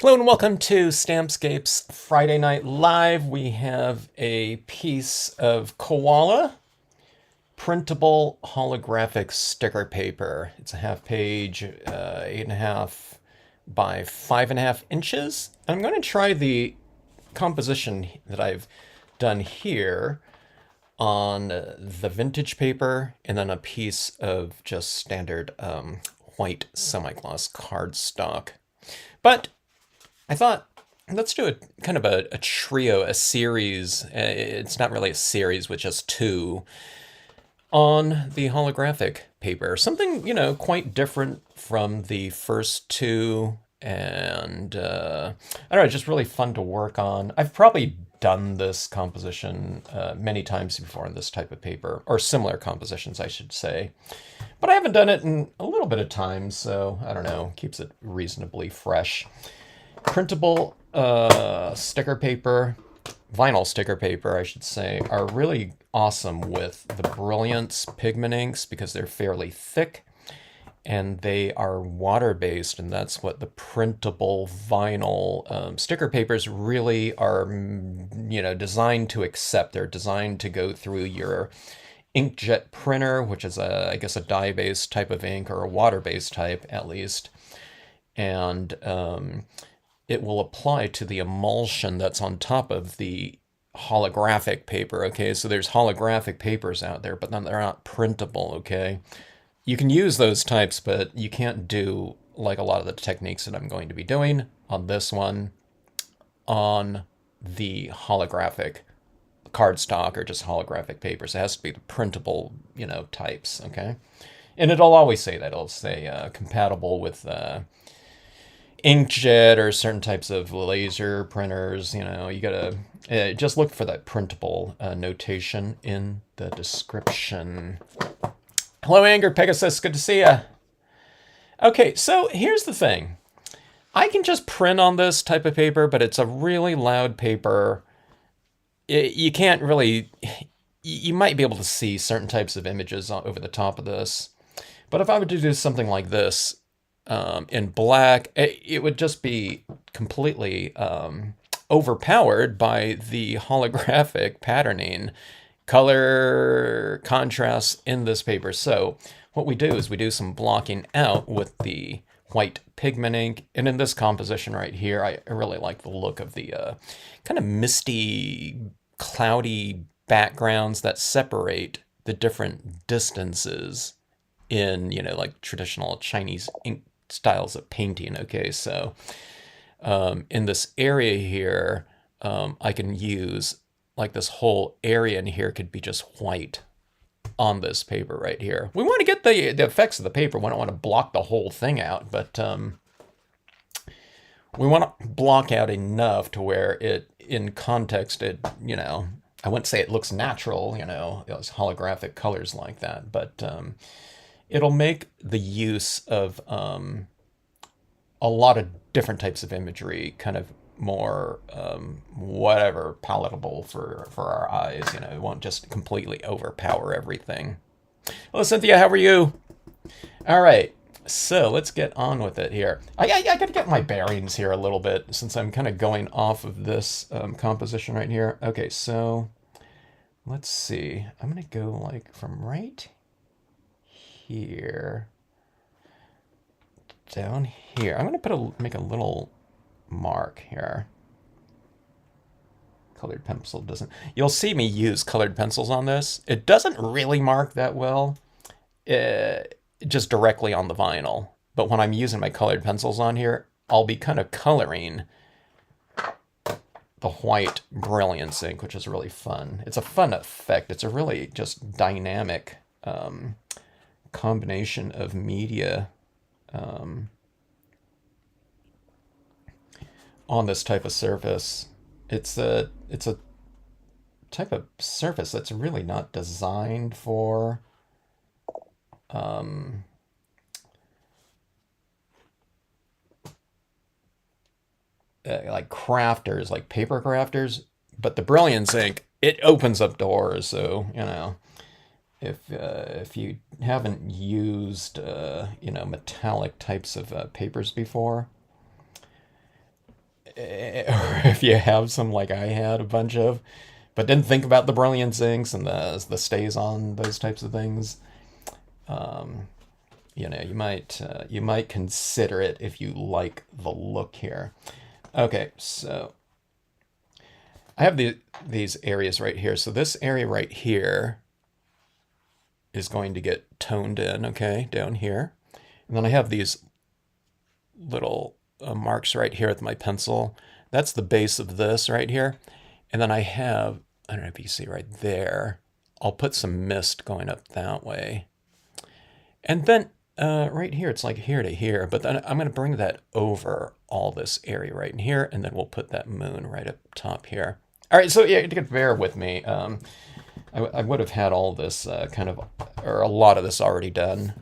Hello and welcome to Stampscapes Friday Night Live. We have a piece of koala printable holographic sticker paper. It's a half page, 8.5 by 5.5 inches. I'm going to try the composition that I've done here on the vintage paper and then a piece of just standard white semi-gloss cardstock. But I thought, let's do a kind of a trio, a series. It's not really a series with just two on the holographic paper. Something, quite different from the first two. And I don't know, just really fun to work on. I've probably done this composition many times before on this type of paper, or similar compositions, I should say. But I haven't done it in a little bit of time, so I don't know, keeps it reasonably fresh. Printable sticker paper, vinyl sticker paper, I should say, are really awesome with the Brilliance pigment inks because they're fairly thick and they are water-based, and that's what the printable vinyl sticker papers really are, designed to accept. They're designed to go through your inkjet printer, which is, I guess, a dye-based type of ink, or a water-based type, at least. And it will apply to the emulsion that's on top of the holographic paper, okay? So there's holographic papers out there, but then they're not printable, okay? You can use those types, but you can't do like a lot of the techniques that I'm going to be doing on this one on the holographic cardstock or just holographic papers. It has to be the printable, types, okay? And it'll always say that. It'll say compatible with inkjet or certain types of laser printers. You gotta just look for that printable notation in the description. Hello, Anger Pegasus. Good to see ya. Okay, so here's the thing. I can just print on this type of paper, but it's a really loud paper. You can't really... You might be able to see certain types of images over the top of this. But if I were to do something like this, in black, it would just be completely overpowered by the holographic patterning, color contrast in this paper. So what we do is we do some blocking out with the white pigment ink. And in this composition right here, I really like the look of the kind of misty, cloudy backgrounds that separate the different distances in, like traditional Chinese ink styles of painting. Okay, so in this area here, I can use like this whole area in here could be just white on this paper right here. We want to get the effects of the paper. We don't want to block the whole thing out, but we want to block out enough to where it, in context, it, I wouldn't say it looks natural, those holographic colors like that, but it'll make the use of a lot of different types of imagery kind of more whatever palatable for our eyes. It won't just completely overpower everything. Hello, Cynthia. How are you? All right. So let's get on with it here. I got to get my bearings here a little bit since I'm kind of going off of this composition right here. Okay, so let's see. I'm going to go like from right here down here. I'm going to make a little mark here. Colored pencil doesn't... You'll see me use colored pencils on this. It doesn't really mark that well, just directly on the vinyl. But when I'm using my colored pencils on here, I'll be kind of coloring the white Brilliance ink, which is really fun. It's a fun effect. It's a really just dynamic combination of media on this type of surface. It's a type of surface that's really not designed for like crafters, like paper crafters. But the Brilliance ink, it opens up doors. So if you haven't used metallic types of papers before, or if you have some like I had a bunch of, but didn't think about the brilliance inks and the stays on those types of things, you might consider it if you like the look here. Okay, so I have these areas right here. So this area right here is going to get toned in, okay, down here. And then I have these little marks right here with my pencil. That's the base of this right here. And then I have, I don't know if you can see right there, I'll put some mist going up that way. And then right here, it's like here to here, but then I'm going to bring that over all this area right in here, and then we'll put that moon right up top here. All right, so yeah, you could bear with me. I would have had all this or a lot of this already done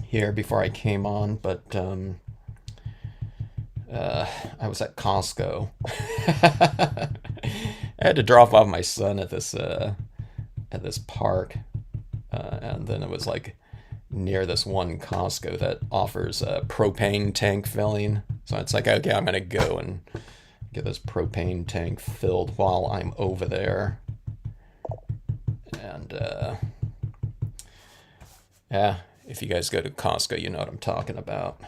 here before I came on, but I was at Costco. I had to drop off my son at this park, and then it was like near this one Costco that offers propane tank filling. So it's like, okay, I'm gonna go and get this propane tank filled while I'm over there. And yeah, if you guys go to Costco, you know what I'm talking about.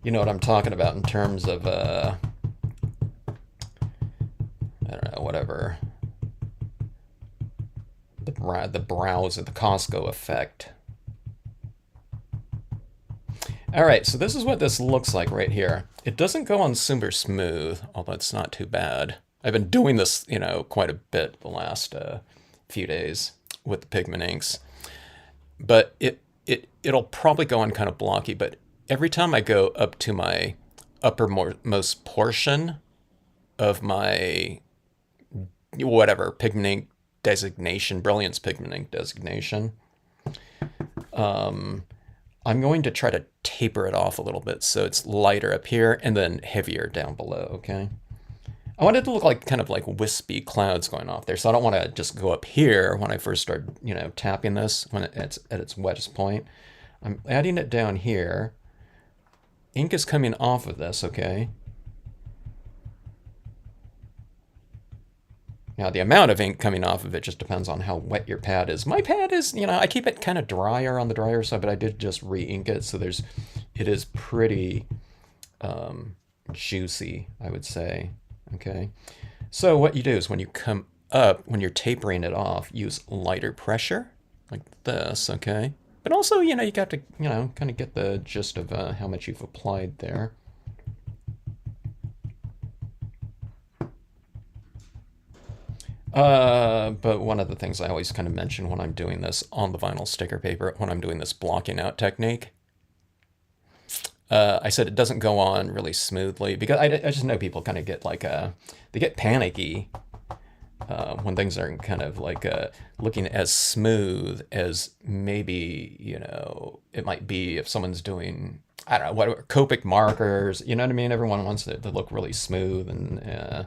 You know what I'm talking about in terms of, I don't know, whatever. The browse of the Costco effect. All right, so this is what this looks like right here. It doesn't go on super smooth, although it's not too bad. I've been doing this, quite a bit the last few days with the pigment inks. But it'll probably go on kind of blocky, but every time I go up to my uppermost portion of my whatever pigment ink designation, brilliance pigment ink designation, I'm going to try to taper it off a little bit so it's lighter up here and then heavier down below, okay? I want it to look like kind of like wispy clouds going off there, so I don't want to just go up here when I first start, tapping this when it's at its wettest point. I'm adding it down here. Ink is coming off of this, okay? Now, the amount of ink coming off of it just depends on how wet your pad is. My pad is, I keep it kind of drier on the drier side, but I did just re-ink it, so it is pretty juicy, I would say, okay? So what you do is when you come up, when you're tapering it off, use lighter pressure, like this, okay? But also, you got to, kind of get the gist of how much you've applied there. But one of the things I always kind of mention when I'm doing this on the vinyl sticker paper, when I'm doing this blocking out technique, I said it doesn't go on really smoothly because I just know people kind of get like, they get panicky when things aren't kind of like looking as smooth as maybe, it might be if someone's doing, I don't know, what Copic markers, you know what I mean? Everyone wants it to look really smooth and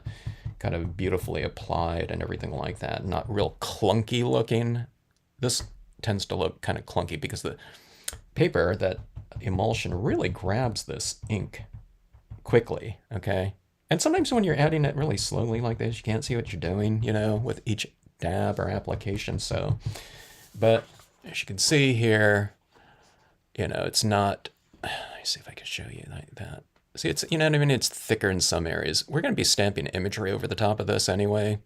kind of beautifully applied and everything like that, not real clunky looking. This tends to look kind of clunky because the paper, that emulsion really grabs this ink quickly, okay? And sometimes when you're adding it really slowly like this, you can't see what you're doing, with each dab or application. So, but as you can see here, it's not, let me see if I can show you like that. See, it's, what I mean? It's thicker in some areas. We're going to be stamping imagery over the top of this anyway.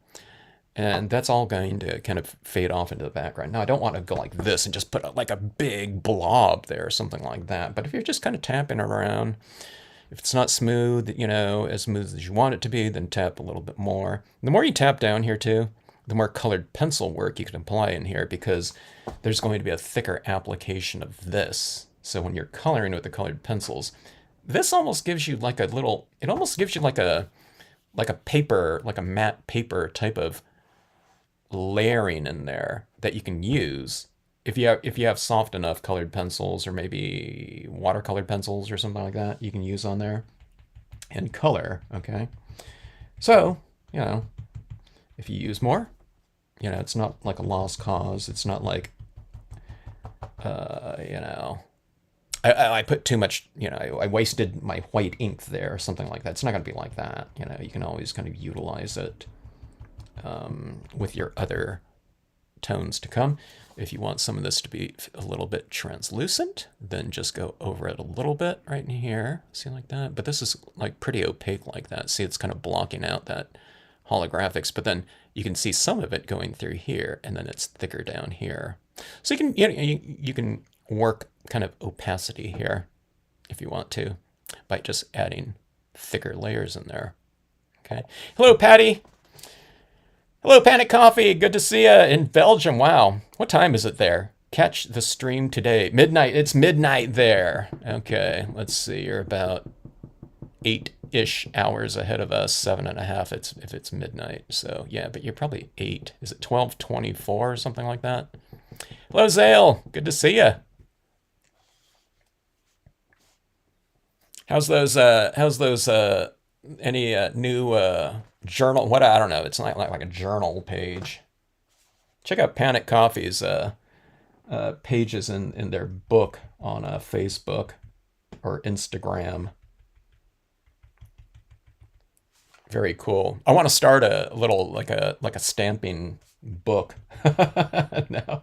And that's all going to kind of fade off into the background. Now, I don't want to go like this and just put like a big blob there or something like that. But if you're just kind of tapping around, if it's not smooth, as smooth as you want it to be, then tap a little bit more. The more you tap down here too, the more colored pencil work you can apply in here because there's going to be a thicker application of this. So when you're coloring with the colored pencils, this almost gives you like a little, it almost gives you like a paper, like a matte paper type of layering in there that you can use if you have soft enough colored pencils or maybe watercolored pencils or something like that you can use on there and color, okay? So, if you use more, You know, it's not like a lost cause. It's not like, you know, I put too much, you know, I wasted my white ink there or something like that. It's not going to be like that. You know, you can always kind of utilize it with your other tones to come. If you want some of this to be a little bit translucent, then just go over it a little bit right in here. See, like that? But this is like pretty opaque like that. See, it's kind of blocking out that holographics, but then you can see some of it going through here, and then it's thicker down here. So you can, you know, you can work kind of opacity here if you want to by just adding thicker layers in there. Okay. Hello, Patty. Hello, Panic Coffee. Good to see you in Belgium. Wow. What time is it there? Catch the stream today. Midnight. It's midnight there. Okay. Let's see. You're about 8-ish hours ahead of us. 7.5 if it's midnight. So yeah, but you're probably 8. Is it 12:24 or something like that? Hello, Zale. Good to see you. How's those? Any new journal? What, I don't know. It's not like a journal page. Check out Panic Coffee's pages in their book on Facebook or Instagram. Very cool. I want to start a little like a stamping book. No,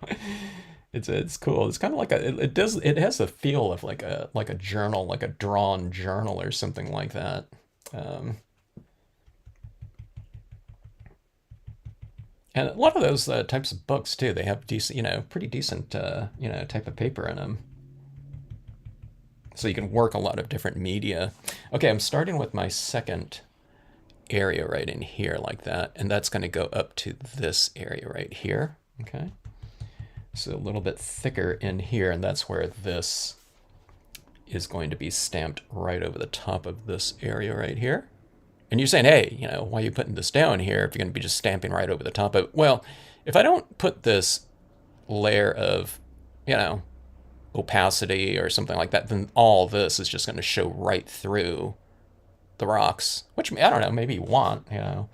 it's cool. It's kind of like it has a feel of like a journal, like a drawn journal or something like that. Um, and a lot of those types of books too, they have decent, you know, pretty decent, you know, type of paper in them. So you can work a lot of different media. Okay, I'm starting with my second area right in here like that, and that's going to go up to this area right here. Okay, so a little bit thicker in here, and that's where this is going to be stamped right over the top of this area right here. And you're saying, hey, you know, why are you putting this down here if you're going to be just stamping right over the top of it? Well, if I don't put this layer of, you know, opacity or something like that, then all this is just going to show right through the rocks, which I don't know, maybe you want, you know.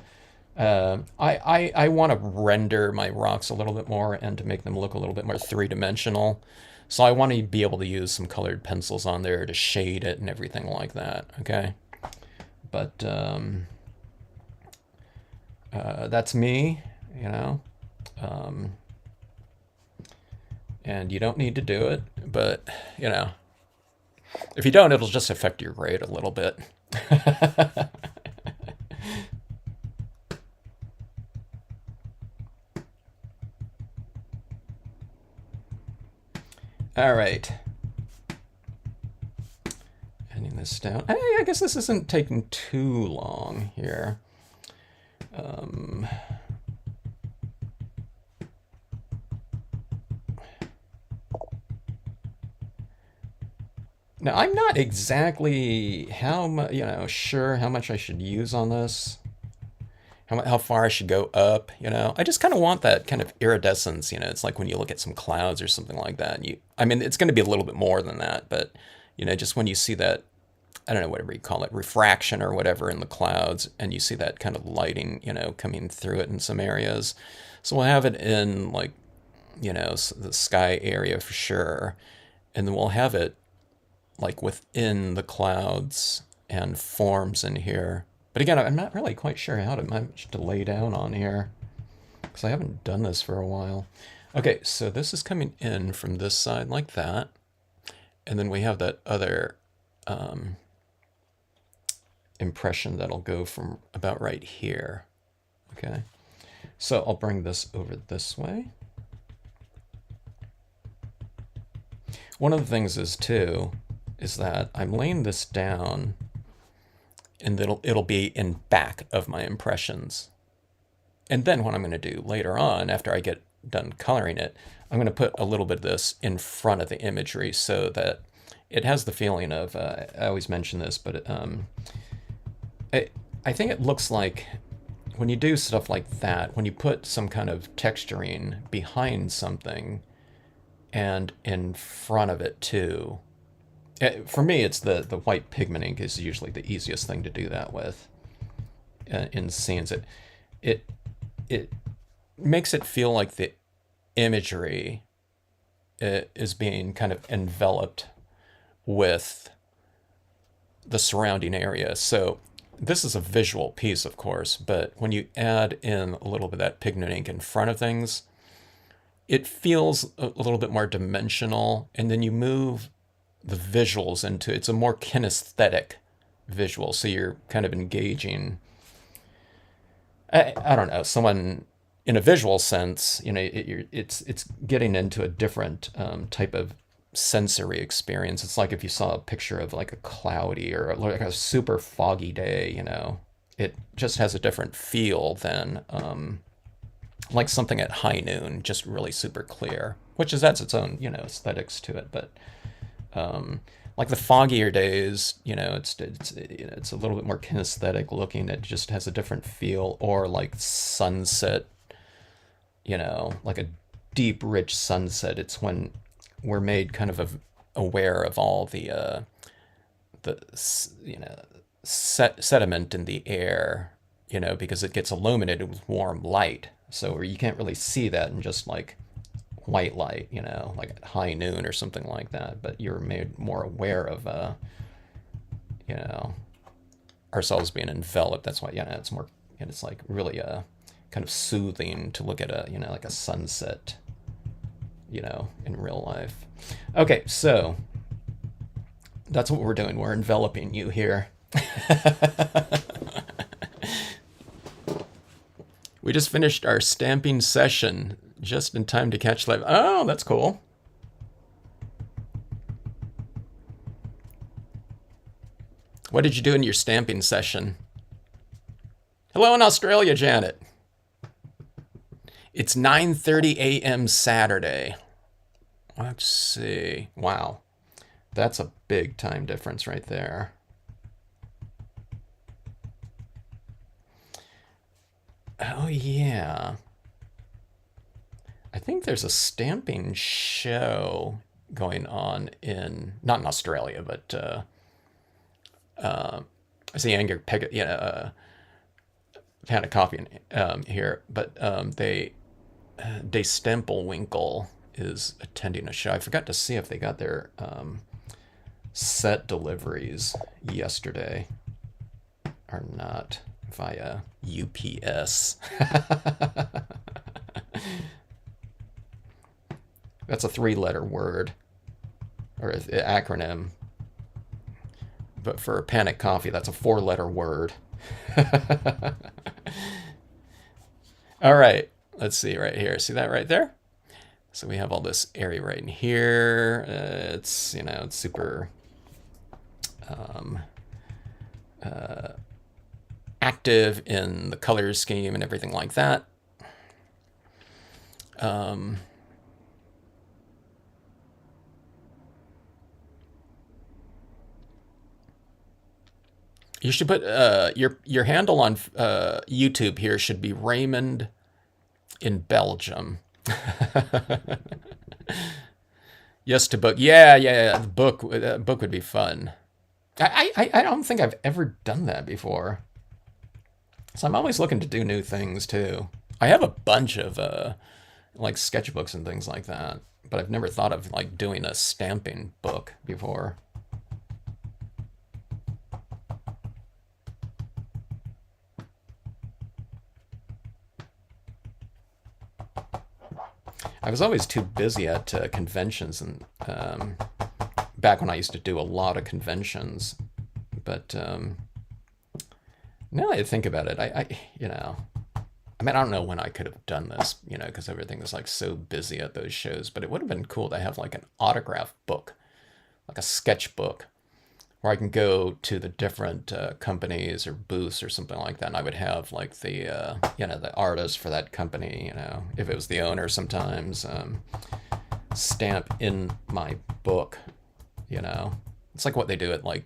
I want to render my rocks a little bit more and to make them look a little bit more three-dimensional. So I want to be able to use some colored pencils on there to shade it and everything like that, okay? But that's me, you know. And you don't need to do it, but, you know, if you don't, it'll just affect your grade a little bit. All right. Ending this down. I guess this isn't taking too long here. Now, I'm not exactly sure how much I should use on this, how far I should go up, you know. I just kind of want that kind of iridescence, you know. It's like when you look at some clouds or something like that. And I mean, it's going to be a little bit more than that, but, you know, just when you see that, I don't know, whatever you call it, refraction or whatever in the clouds, and you see that kind of lighting, you know, coming through it in some areas. So we'll have it in, like, you know, the sky area for sure. And then we'll have it like within the clouds and forms in here. But again, I'm not really quite sure how much to lay down on here because I haven't done this for a while. Okay, so this is coming in from this side like that. And then we have that other impression that'll go from about right here. Okay, so I'll bring this over this way. One of the things is that I'm laying this down and it'll be in back of my impressions. And then what I'm going to do later on, after I get done coloring it, I'm going to put a little bit of this in front of the imagery so that it has the feeling of, I always mention this, but I think it looks like when you do stuff like that, when you put some kind of texturing behind something and in front of it too, for me, it's the white pigment ink is usually the easiest thing to do that with in scenes. It makes it feel like the imagery is being kind of enveloped with the surrounding area. So this is a visual piece, of course, but when you add in a little bit of that pigment ink in front of things, it feels a little bit more dimensional. And then you move the visuals into it's a more kinesthetic visual. So you're kind of engaging, I don't know, someone in a visual sense, it's getting into a different type of sensory experience. It's like if you saw a picture of like a cloudy or like a super foggy day, it just has a different feel than like something at high noon, just really super clear, which is that's its own, aesthetics to it. But like the foggier days, it's a little bit more kinesthetic looking. It just has a different feel, or like sunset, like a deep, rich sunset. It's when we're made kind of aware of all the sediment in the air, because it gets illuminated with warm light. So you can't really see that in just like white light, like at high noon or something like that. But you're made more aware of, you know, ourselves being enveloped. That's why, it's more, and it's like really kind of soothing to look at like a sunset, in real life. Okay, so that's what we're doing. We're enveloping you here. We just finished our stamping session just in time to catch live. Oh, that's cool. What did you do in your stamping session? Hello in Australia, Janet. It's 9:30 a.m. Saturday. Let's see. Wow. That's a big time difference right there. Oh, yeah. I think there's a stamping show going on not in Australia, but I see Anger Peg, had a coffee here, but De Stempelwinkel is attending a show. I forgot to see if they got their set deliveries yesterday or not via UPS. That's a 3-letter word or an acronym. But for Panic Coffee, that's a 4-letter word. All right, let's see right here. See that right there? So we have all this area right in here. It's, it's super active in the color scheme and everything like that. You should put your handle on YouTube here should be Raymond in Belgium. Yes to book. Yeah. The book would be fun. I don't think I've ever done that before. So I'm always looking to do new things too. I have a bunch of like sketchbooks and things like that, but I've never thought of like doing a stamping book before. I was always too busy at conventions, and back when I used to do a lot of conventions. But now that I think about it, I don't know when I could have done this, because everything was like so busy at those shows. But it would have been cool to have like an autograph book, like a sketchbook, where I can go to the different companies or booths or something like that, and I would have like the the artist for that company, if it was the owner sometimes, stamp in my book. It's like what they do at like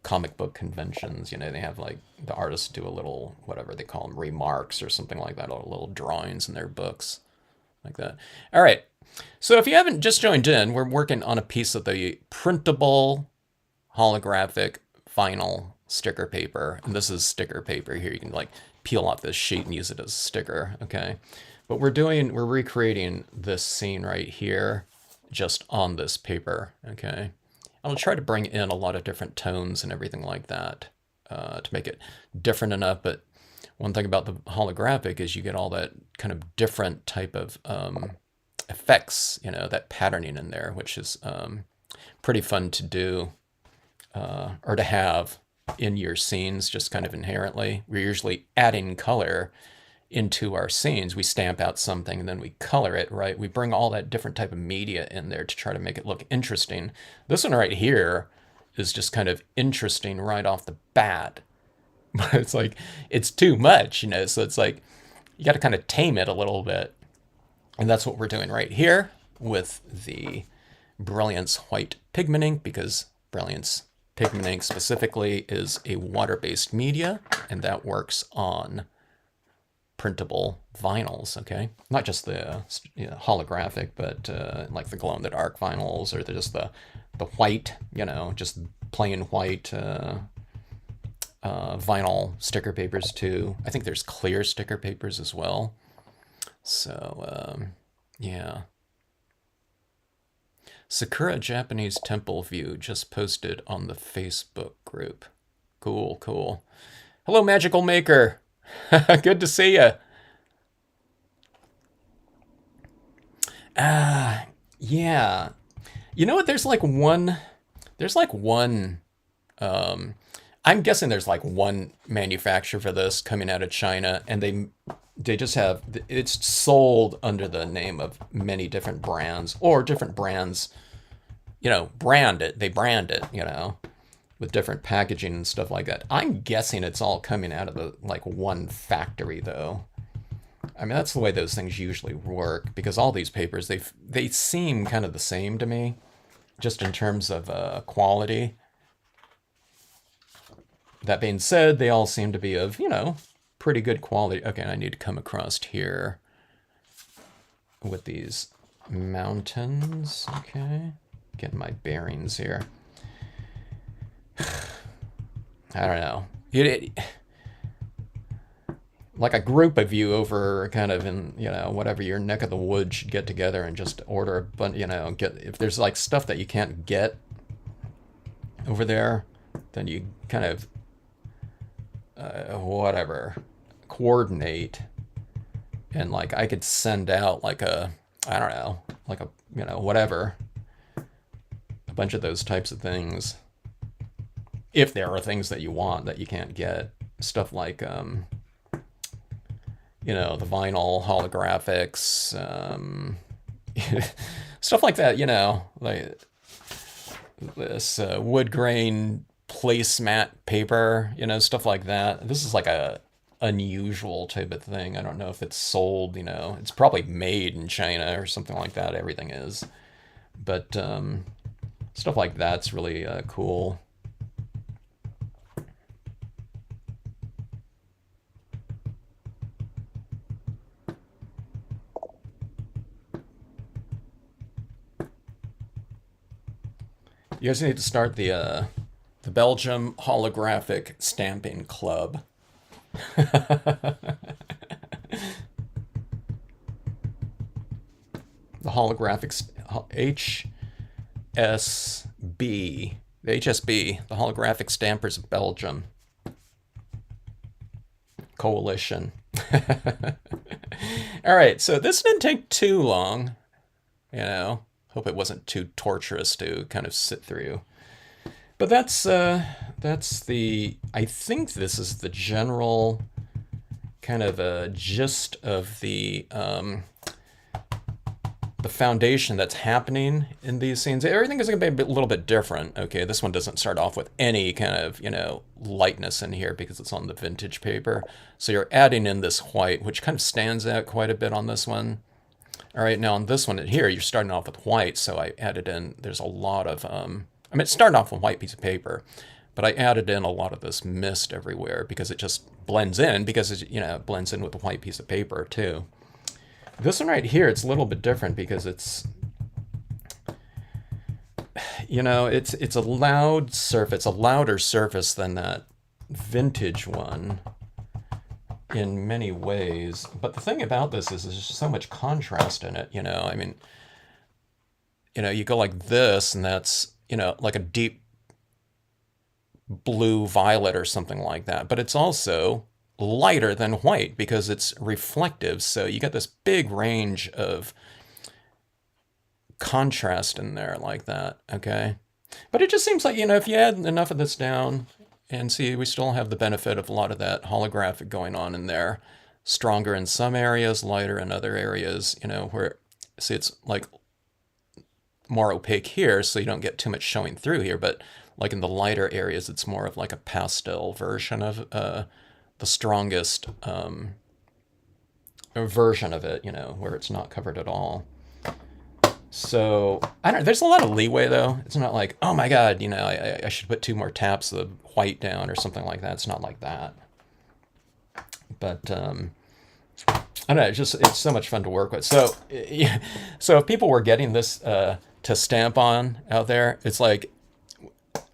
comic book conventions. They have like the artists do a little whatever they call them, remarks or something like that, or little drawings in their books like that. All right, so if you haven't just joined in, we're working on a piece of the printable holographic vinyl sticker paper, and this is sticker paper here. You can like peel off this sheet and use it as a sticker. Okay, But we're recreating this scene right here, just on this paper, okay? I'll try to bring in a lot of different tones and everything like that to make it different enough. But one thing about the holographic is you get all that kind of different type of effects, you know, that patterning in there, which is pretty fun to do or to have in your scenes just kind of inherently. We're usually adding color into our scenes. We stamp out something and then we color it, right? We bring all that different type of media in there to try to make it look interesting. This one right here is just kind of interesting right off the bat. But it's like, it's too much, you know? So it's like, you got to kind of tame it a little bit. And that's what we're doing right here with the Brilliance White Pigment Ink, because Brilliance Pigment Ink specifically is a water-based media, and that works on printable vinyls, okay? Not just the holographic, but like the glow-in-the-dark vinyls, or just the white, you know, just plain white vinyl sticker papers too. I think there's clear sticker papers as well. So, yeah. Sakura Japanese Temple View just posted on the Facebook group. Cool, cool. Hello, Magical Maker. Good to see you. Yeah. You know what? I'm guessing there's like one manufacturer for this coming out of China, and they just have, it's sold under the name of many different brands, or different brands, you know, they brand it, you know, with different packaging and stuff like that. I'm guessing it's all coming out of the like one factory though. I mean, that's the way those things usually work, because all these papers, they seem kind of the same to me, just in terms of quality. That being said, they all seem to be of, you know, pretty good quality. Okay, I need to come across here with these mountains. Okay, getting my bearings here. I don't know. Like a group of you over kind of in, you know, whatever your neck of the woods should get together and just order a bunch, you know, if there's like stuff that you can't get over there, then you kind of whatever, coordinate, and like I could send out like I don't know, like a, you know, whatever, a bunch of those types of things, if there are things that you want that you can't get. Stuff like you know, the vinyl holographics, stuff like that, you know, like this wood grain placemat paper, you know, stuff like that. This is like a unusual type of thing. I don't know if it's sold, you know, it's probably made in China or something like that. Everything is, but stuff like that's really cool. You guys need to start the Belgium Holographic Stamping Club. The holographic HSB, the HSB, the Holographic Stampers of Belgium Coalition. All right, so this didn't take too long, you know. Hope it wasn't too torturous to kind of sit through. But that's the, I think this is the general kind of gist of the foundation that's happening in these scenes. Everything is going to be a little bit different. Okay, this one doesn't start off with any kind of, you know, lightness in here because it's on the vintage paper. So you're adding in this white, which kind of stands out quite a bit on this one. All right, now on this one here, you're starting off with white, so I added in, there's a lot of, I mean, it started off with a white piece of paper, but I added in a lot of this mist everywhere because it just blends in, because it, you know, it blends in with the white piece of paper too. This one right here, it's a little bit different because it's, you know, it's a loud surface, a louder surface than that vintage one. in many ways. But the thing about this is there's just so much contrast in it, I mean, you go like this, and that's, like a deep blue violet or something like that. But it's also lighter than white because it's reflective. So you get this big range of contrast in there like that. Okay. But it just seems like, if you add enough of this down, and see, we still have the benefit of a lot of that holographic going on in there. Stronger in some areas, lighter in other areas, where, see, it's like more opaque here, so you don't get too much showing through here. But like in the lighter areas, it's more of like a pastel version of the strongest version of it, where it's not covered at all. So I don't. There's a lot of leeway though. It's not like, oh my God, I should put 2 more taps of white down or something like that. It's not like that. But I don't know. It's so much fun to work with. So yeah, so if people were getting this to stamp on out there, it's like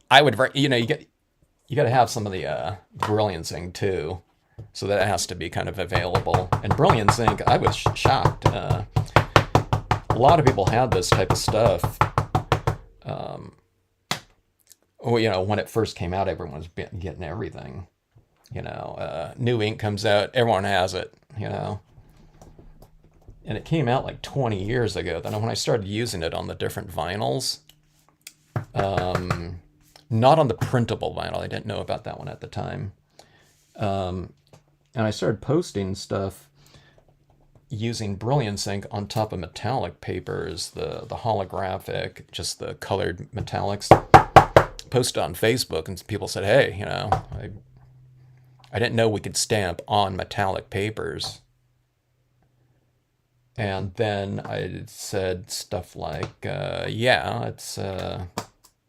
I would, you got to have some of the Brilliance ink too, so that it has to be kind of available. And Brilliance ink, I was shocked. A lot of people had this type of stuff. When it first came out, everyone was getting everything. New ink comes out, everyone has it. And it came out like 20 years ago. Then when I started using it on the different vinyls, not on the printable vinyl, I didn't know about that one at the time. And I started posting stuff using Brilliance ink on top of metallic papers, the holographic, just the colored metallics. Posted on Facebook, and people said, hey, I didn't know we could stamp on metallic papers. And then I said stuff like, yeah, it's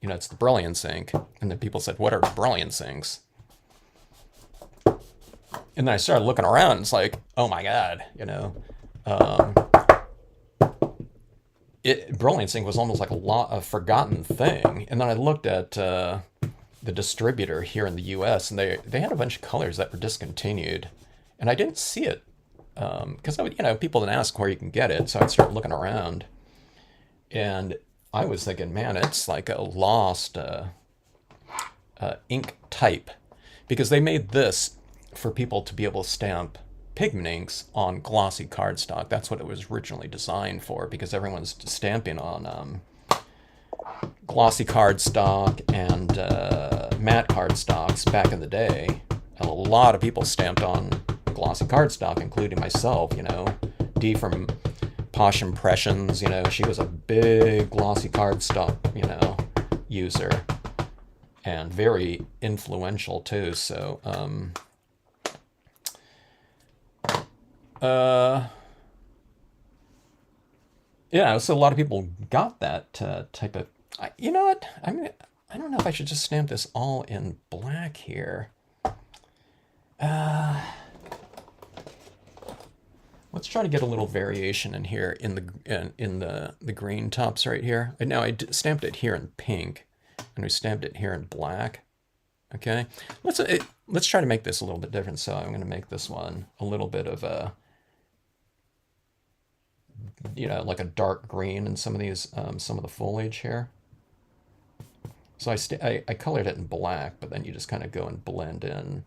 it's the Brilliance ink. And then people said, what are Brilliance inks? And then I started looking around, and it's like, oh my God, Brilliance ink was almost like a forgotten thing. And then I looked at the distributor here in the US, and they had a bunch of colors that were discontinued. And I didn't see it because people didn't ask where you can get it. So I'd start looking around. And I was thinking, man, it's like a lost ink type, because they made this for people to be able to stamp pigment inks on glossy cardstock. That's what it was originally designed for, because everyone's stamping on glossy cardstock and matte cardstocks back in the day. And a lot of people stamped on glossy cardstock, including myself. Dee from Posh Impressions, she was a big glossy cardstock, user, and very influential too. So yeah, so a lot of people got that type of. You know what? I don't know if I should just stamp this all in black here. Let's try to get a little variation in here in the green tops right here. And now I stamped it here in pink, and we stamped it here in black. Okay, let's try to make this a little bit different. So I'm going to make this one a little bit of a, like a dark green in some of these, some of the foliage here. So I colored it in black, but then you just kind of go and blend in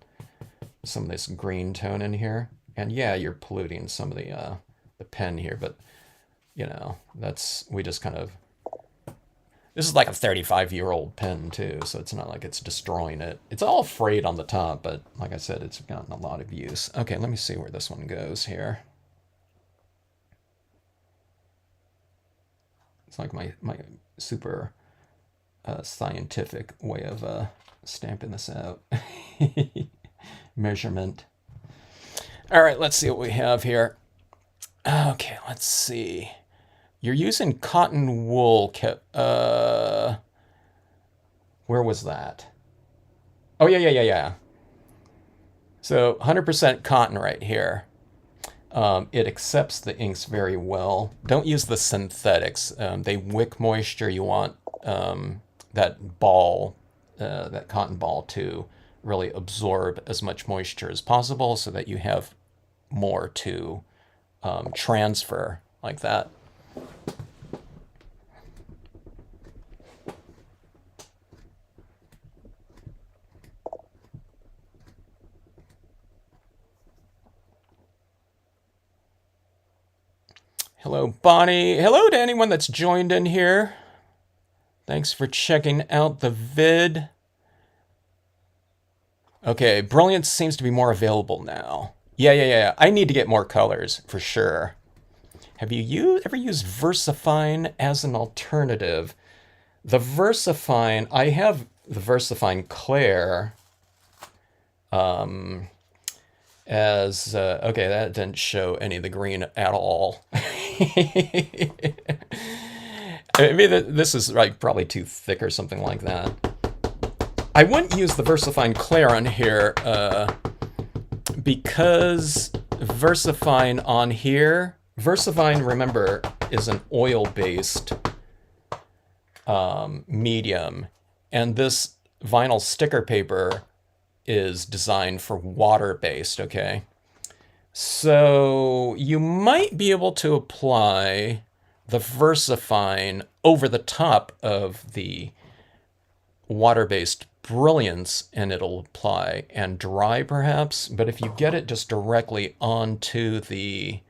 some of this green tone in here. And yeah, you're polluting some of the pen here, but we just kind of, this is like a 35-year-old pen too, so it's not like it's destroying it. It's all frayed on the top, but like I said, it's gotten a lot of use. Okay, let me see where this one goes here. It's like my super scientific way of stamping this out. Measurement. All right, let's see what we have here. Okay, let's see. You're using cotton wool. Where was that? Oh, yeah. So 100% cotton right here. It accepts the inks very well. Don't use the synthetics. They wick moisture. You want that ball, that cotton ball too. really absorb as much moisture as possible so that you have more to transfer like that. Hello, Bonnie. Hello to anyone that's joined in here. Thanks for checking out the vid. Okay, Brilliance seems to be more available now. Yeah. I need to get more colors, for sure. Have you ever used VersaFine as an alternative? The VersaFine, I have the VersaFine Claire as, okay, that didn't show any of the green at all. Maybe this is like probably too thick or something like that. I wouldn't use the VersaFine Claire on here because VersaFine on here, VersaFine, remember, is an oil-based medium, and this vinyl sticker paper is designed for water-based, okay? So you might be able to apply the VersaFine over the top of the water-based Brilliance and it'll apply and dry perhaps, but if you get it just directly onto the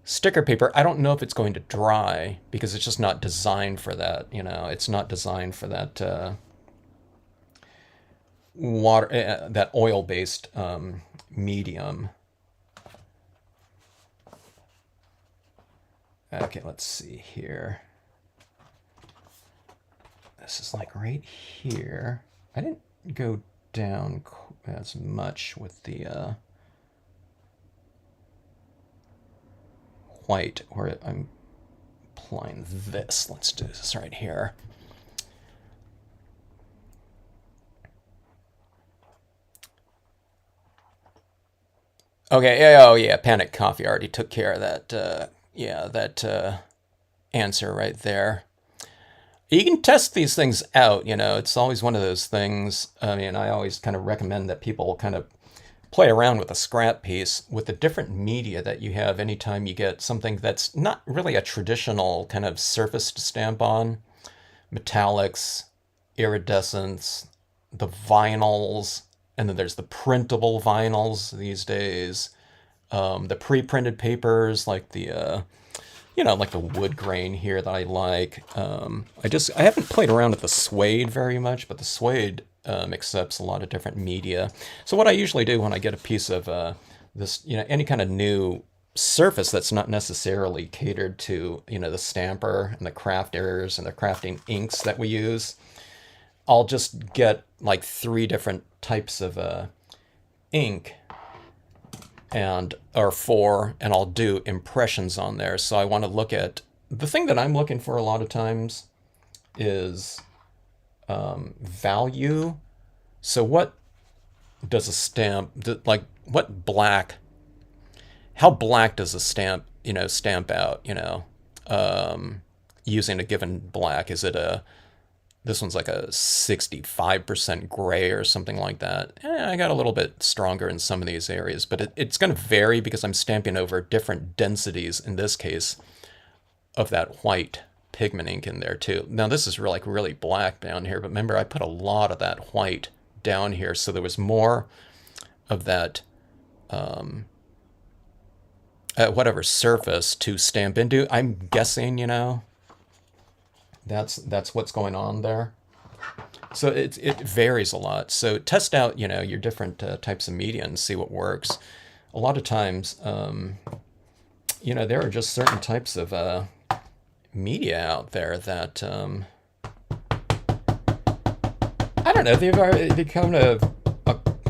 sticker paper, I don't know if it's going to dry because it's just not designed for that, you know, it's not designed for that water, that oil-based medium. Okay, let's see here. This is like right here. I didn't go down as much with the white, where I'm applying this. Let's do this right here. Okay, oh yeah, Panic Coffee already took care of that, yeah, that answer right there. You can test these things out, you know, it's always one of those things. I mean, I always kind of recommend that people kind of play around with a scrap piece with the different media that you have anytime you get something that's not really a traditional kind of surface to stamp on. Metallics, iridescents, the vinyls, and then there's the printable vinyls these days. The pre-printed papers like the you know, like the wood grain here that I like. I haven't played around with the suede very much, but the suede accepts a lot of different media. So what I usually do when I get a piece of this, you know, any kind of new surface that's not necessarily catered to, you know, the stamper and the crafters and the crafting inks that we use, I'll just get like 3 different types of ink or 4, and I'll do impressions on there. So I want to look at the thing that I'm looking for a lot of times is value. So what does a stamp, like what black, how black does a stamp, you know, stamp out, you know, using a given black? Is it this one's like a 65% gray or something like that. I got a little bit stronger in some of these areas, but it's going to vary because I'm stamping over different densities, in this case, of that white pigment ink in there too. Now this is really black down here, but remember I put a lot of that white down here, so there was more of that whatever surface to stamp into. I'm guessing, you know, that's what's going on there. So it varies a lot. So test out, you know, your different types of media and see what works. A lot of times, you know, there are just certain types of media out there that I don't know. They've already become you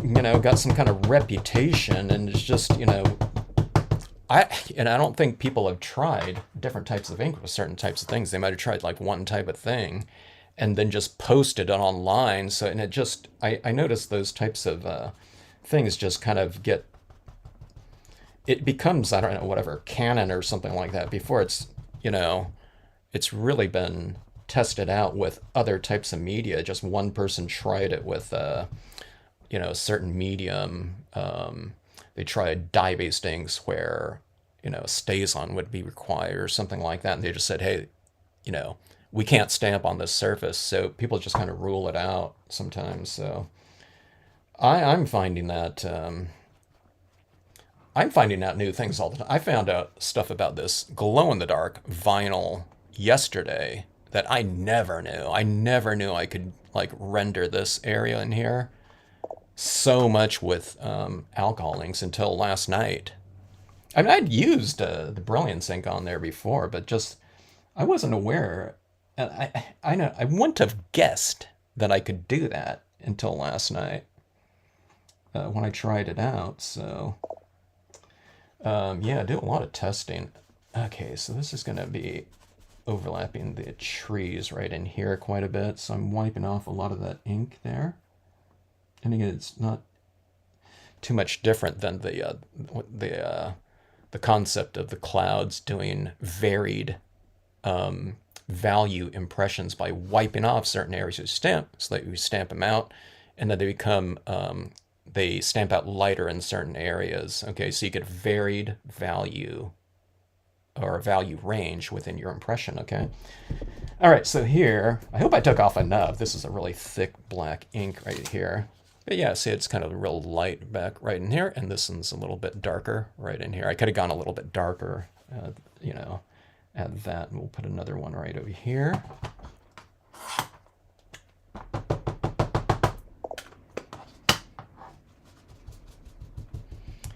know, got some kind of reputation, and it's just, you know, I don't think people have tried different types of ink with certain types of things. They might have tried like one type of thing and then just posted it online. So, and it just, I noticed those types of things just kind of it becomes, I don't know, whatever, canon or something like that before it's, you know, it's really been tested out with other types of media. Just one person tried it with a certain medium, they tried dye-based inks where, a STASON would be required or something like that. And they just said, hey, you know, we can't stamp on this surface. So people just kind of rule it out sometimes. So I'm finding that I'm finding out new things all the time. I found out stuff about this glow in the dark vinyl yesterday that I never knew. I never knew I could like render this area in here so much with alcohol inks until last night. I mean, I'd used the Brilliance ink on there before, but just I wasn't aware. And I know I wouldn't have guessed that I could do that until last night when I tried it out. So yeah, I do a lot of testing. Okay, so this is going to be overlapping the trees right in here quite a bit. So I'm wiping off a lot of that ink there. And again, it's not too much different than the concept of the clouds doing varied value impressions by wiping off certain areas of stamp so that you stamp them out, and then they become they stamp out lighter in certain areas. Okay, so you get varied value or a value range within your impression. Okay. All right, so here, I hope I took off enough. This is a really thick black ink right here. But yeah, see, it's kind of real light back right in here, and this one's a little bit darker right in here. I could have gone a little bit darker, add that, and we'll put another one right over here.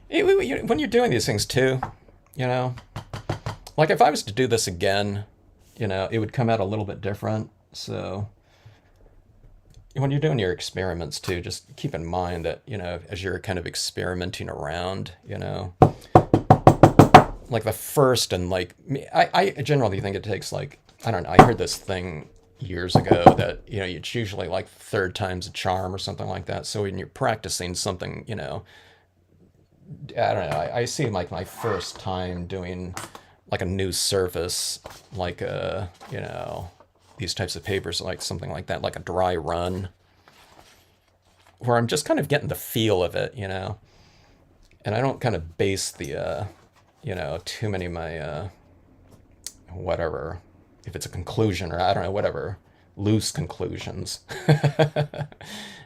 When you're doing these things too, like if I was to do this again, it would come out a little bit different. So when you're doing your experiments too, just keep in mind that, as you're kind of experimenting around, like the first and like, I generally think it takes like, I don't know, I heard this thing years ago that, it's usually like third time's a charm or something like that. So when you're practicing something, I don't know, I see like my first time doing like a new surface, like these types of papers, like something like that, like a dry run, where I'm just kind of getting the feel of it, and I don't kind of base the, too many of my, whatever, if it's a conclusion or I don't know, whatever, loose conclusions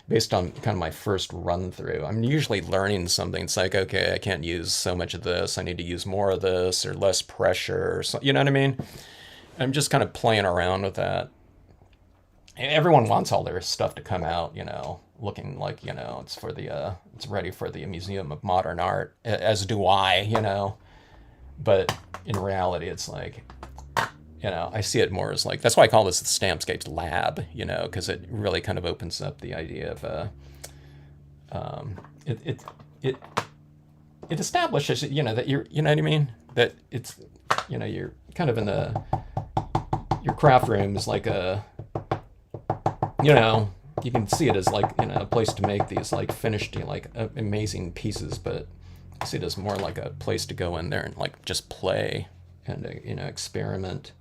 based on kind of my first run through. I'm usually learning something. It's like, okay, I can't use so much of this. I need to use more of this or less pressure or so, you know what I mean? I'm just kind of playing around with that. And everyone wants all their stuff to come out, looking like, it's for the, it's ready for the Museum of Modern Art, as do I. But in reality, it's like, I see it more as like, that's why I call this the Stampscapes lab, because it really kind of opens up the idea of, it establishes, that you're, you know what I mean? That it's, you're kind of in your craft room is like a, you can see it as like, a place to make these like finished, like amazing pieces, but I see it as more like a place to go in there and like just play and, experiment.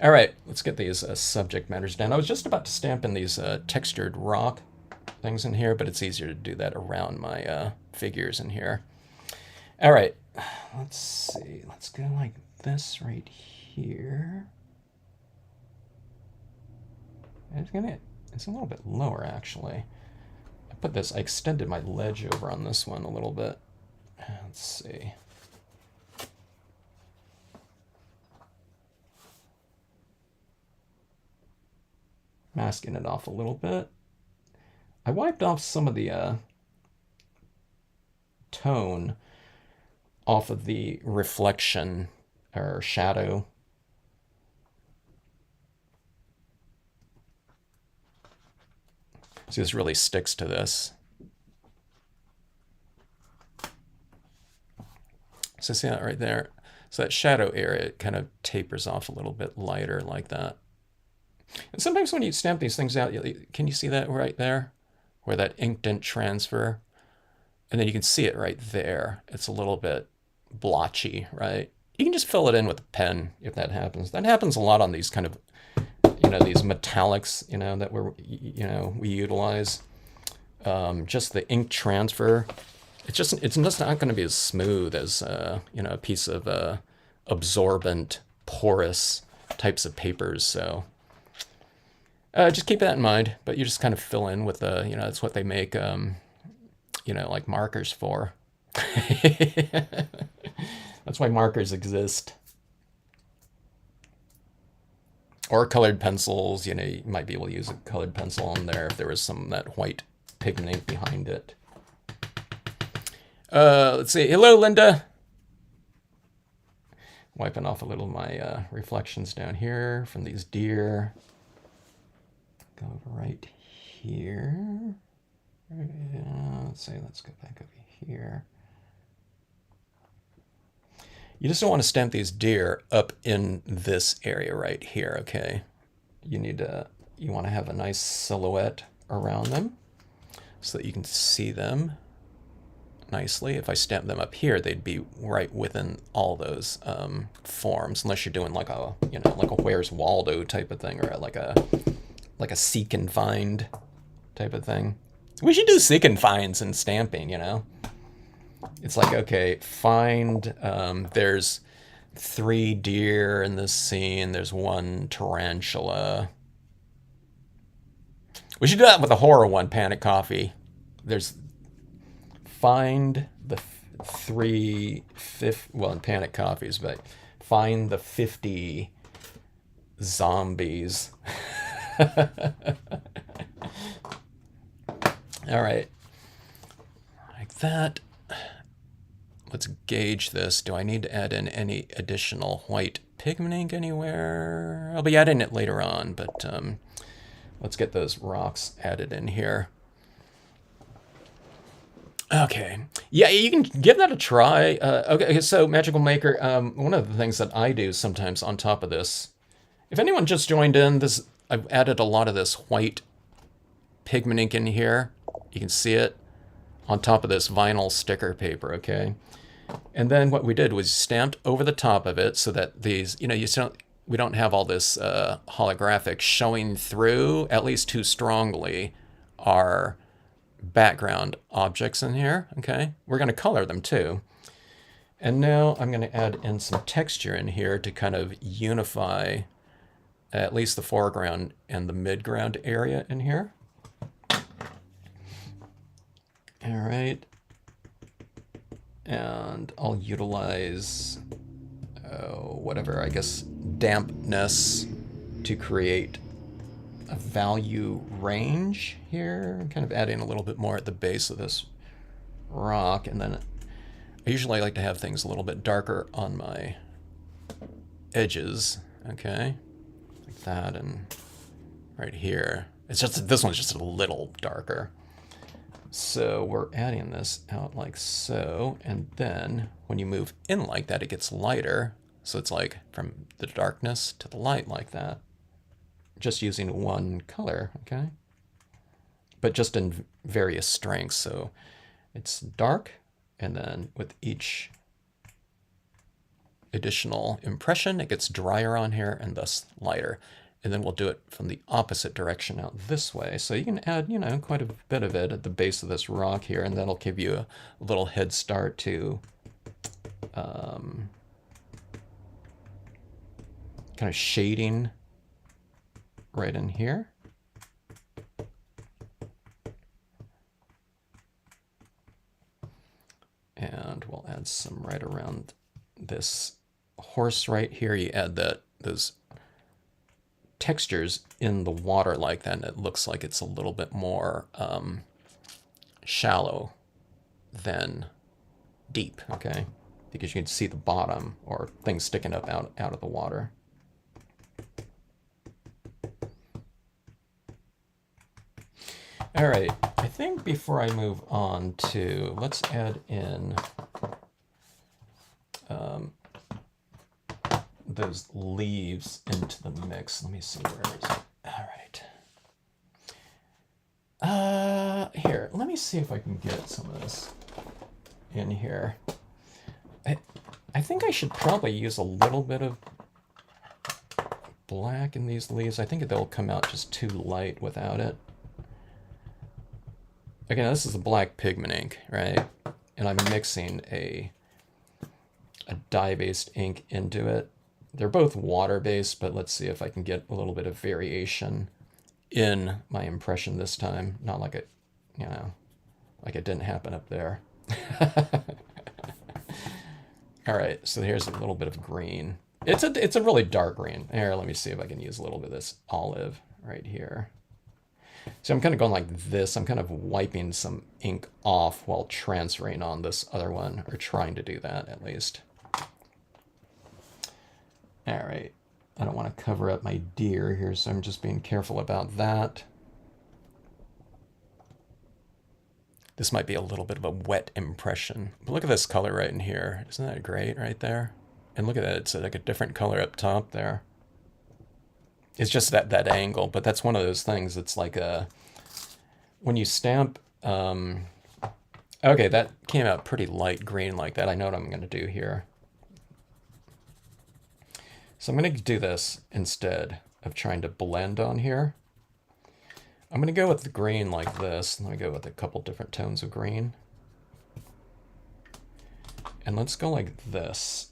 All right, let's get these subject matters down. I was just about to stamp in these textured rock things in here, but it's easier to do that around my figures in here. All right, let's see. Let's go like this right here. It's a little bit lower, actually. I extended my ledge over on this one a little bit. Let's see. Masking it off a little bit. I wiped off some of the tone off of the reflection or shadow. See, this really sticks to this. So see that right there? So that shadow area, it kind of tapers off a little bit lighter like that. And sometimes when you stamp these things out, can you see that right there? Where that ink didn't transfer? And then you can see it right there. It's a little bit blotchy, right? You can just fill it in with a pen if that happens. That happens a lot on these kind of, you know, these metallics, you know, that we utilize. Just the ink transfer, it's just not going to be as smooth as you know, a piece of absorbent, porous types of papers. So just keep that in mind. But you just kind of fill in with the, you know, that's what they make, you know, like markers for. That's why markers exist. Or colored pencils, you know, you might be able to use a colored pencil on there if there was some of that white pigment behind it. Let's see. Hello, Linda. Wiping off a little of my reflections down here from these deer. Go over right here. Let's go back over here. You just don't want to stamp these deer up in this area right here, okay? You want to have a nice silhouette around them so that you can see them nicely. If I stamp them up here, they'd be right within all those forms, unless you're doing like a, you know, like a Where's Waldo type of thing, or like a seek and find type of thing. We should do seek and finds in stamping, you know? It's like, okay, find, there's 3 deer in this scene, there's 1 tarantula. We should do that with a horror one, Panic Coffee. There's find the 350, well, in Panic Coffees, but find the 50 zombies. All right, like that. Let's gauge this. Do I need to add in any additional white pigment ink anywhere? I'll be adding it later on, but let's get those rocks added in here. Okay. Yeah, you can give that a try. Okay, so Magical Maker, one of the things that I do sometimes on top of this, if anyone just joined in, I've added a lot of this white pigment ink in here. You can see it on top of this vinyl sticker paper, okay? And then what we did was stamped over the top of it so that these, you know, we don't have all this holographic showing through, at least too strongly, our background objects in here, okay? We're going to color them too. And now I'm going to add in some texture in here to kind of unify at least the foreground and the midground area in here. All right. And I'll utilize whatever, I guess, dampness to create a value range here. I'm kind of adding a little bit more at the base of this rock, and then I usually like to have things a little bit darker on my edges, okay? Like that, and right here. It's just, this one's just a little darker. So we're adding this out like so, and then when you move in like that, it gets lighter. So it's like from the darkness to the light like that, just using one color, okay? But just in various strengths. So it's dark, and then with each additional impression, it gets drier on here and thus lighter. And then we'll do it from the opposite direction out this way. So you can add, you know, quite a bit of it at the base of this rock here, and that'll give you a little head start to kind of shading right in here. And we'll add some right around this horse right here. You add those textures in the water like that, and it looks like it's a little bit more shallow than deep, okay? Because you can see the bottom or things sticking up out of the water. All right, I think before I move on to, let's add in those leaves into the mix. Let me see where it is. All right. Here, let me see if I can get some of this in here. I think I should probably use a little bit of black in these leaves. I think they'll come out just too light without it. Again, this is the black pigment ink, right? And I'm mixing a dye-based ink into it. They're both water-based, but let's see if I can get a little bit of variation in my impression this time. Not like it, you know, like it didn't happen up there. All right, so here's a little bit of green. It's a really dark green. Here, let me see if I can use a little bit of this olive right here. So I'm kind of going like this. I'm kind of wiping some ink off while transferring on this other one, or trying to do that at least. All right, I don't want to cover up my deer here, so I'm just being careful about that. This might be a little bit of a wet impression. But look at this color right in here. Isn't that great right there? And look at that, it's like a different color up top there. It's just that angle, but that's one of those things. It's like when you stamp, okay, that came out pretty light green like that. I know what I'm gonna do here. So I'm gonna do this instead of trying to blend on here. I'm going to go with the green like this. Let me go with a couple different tones of green. And let's go like this.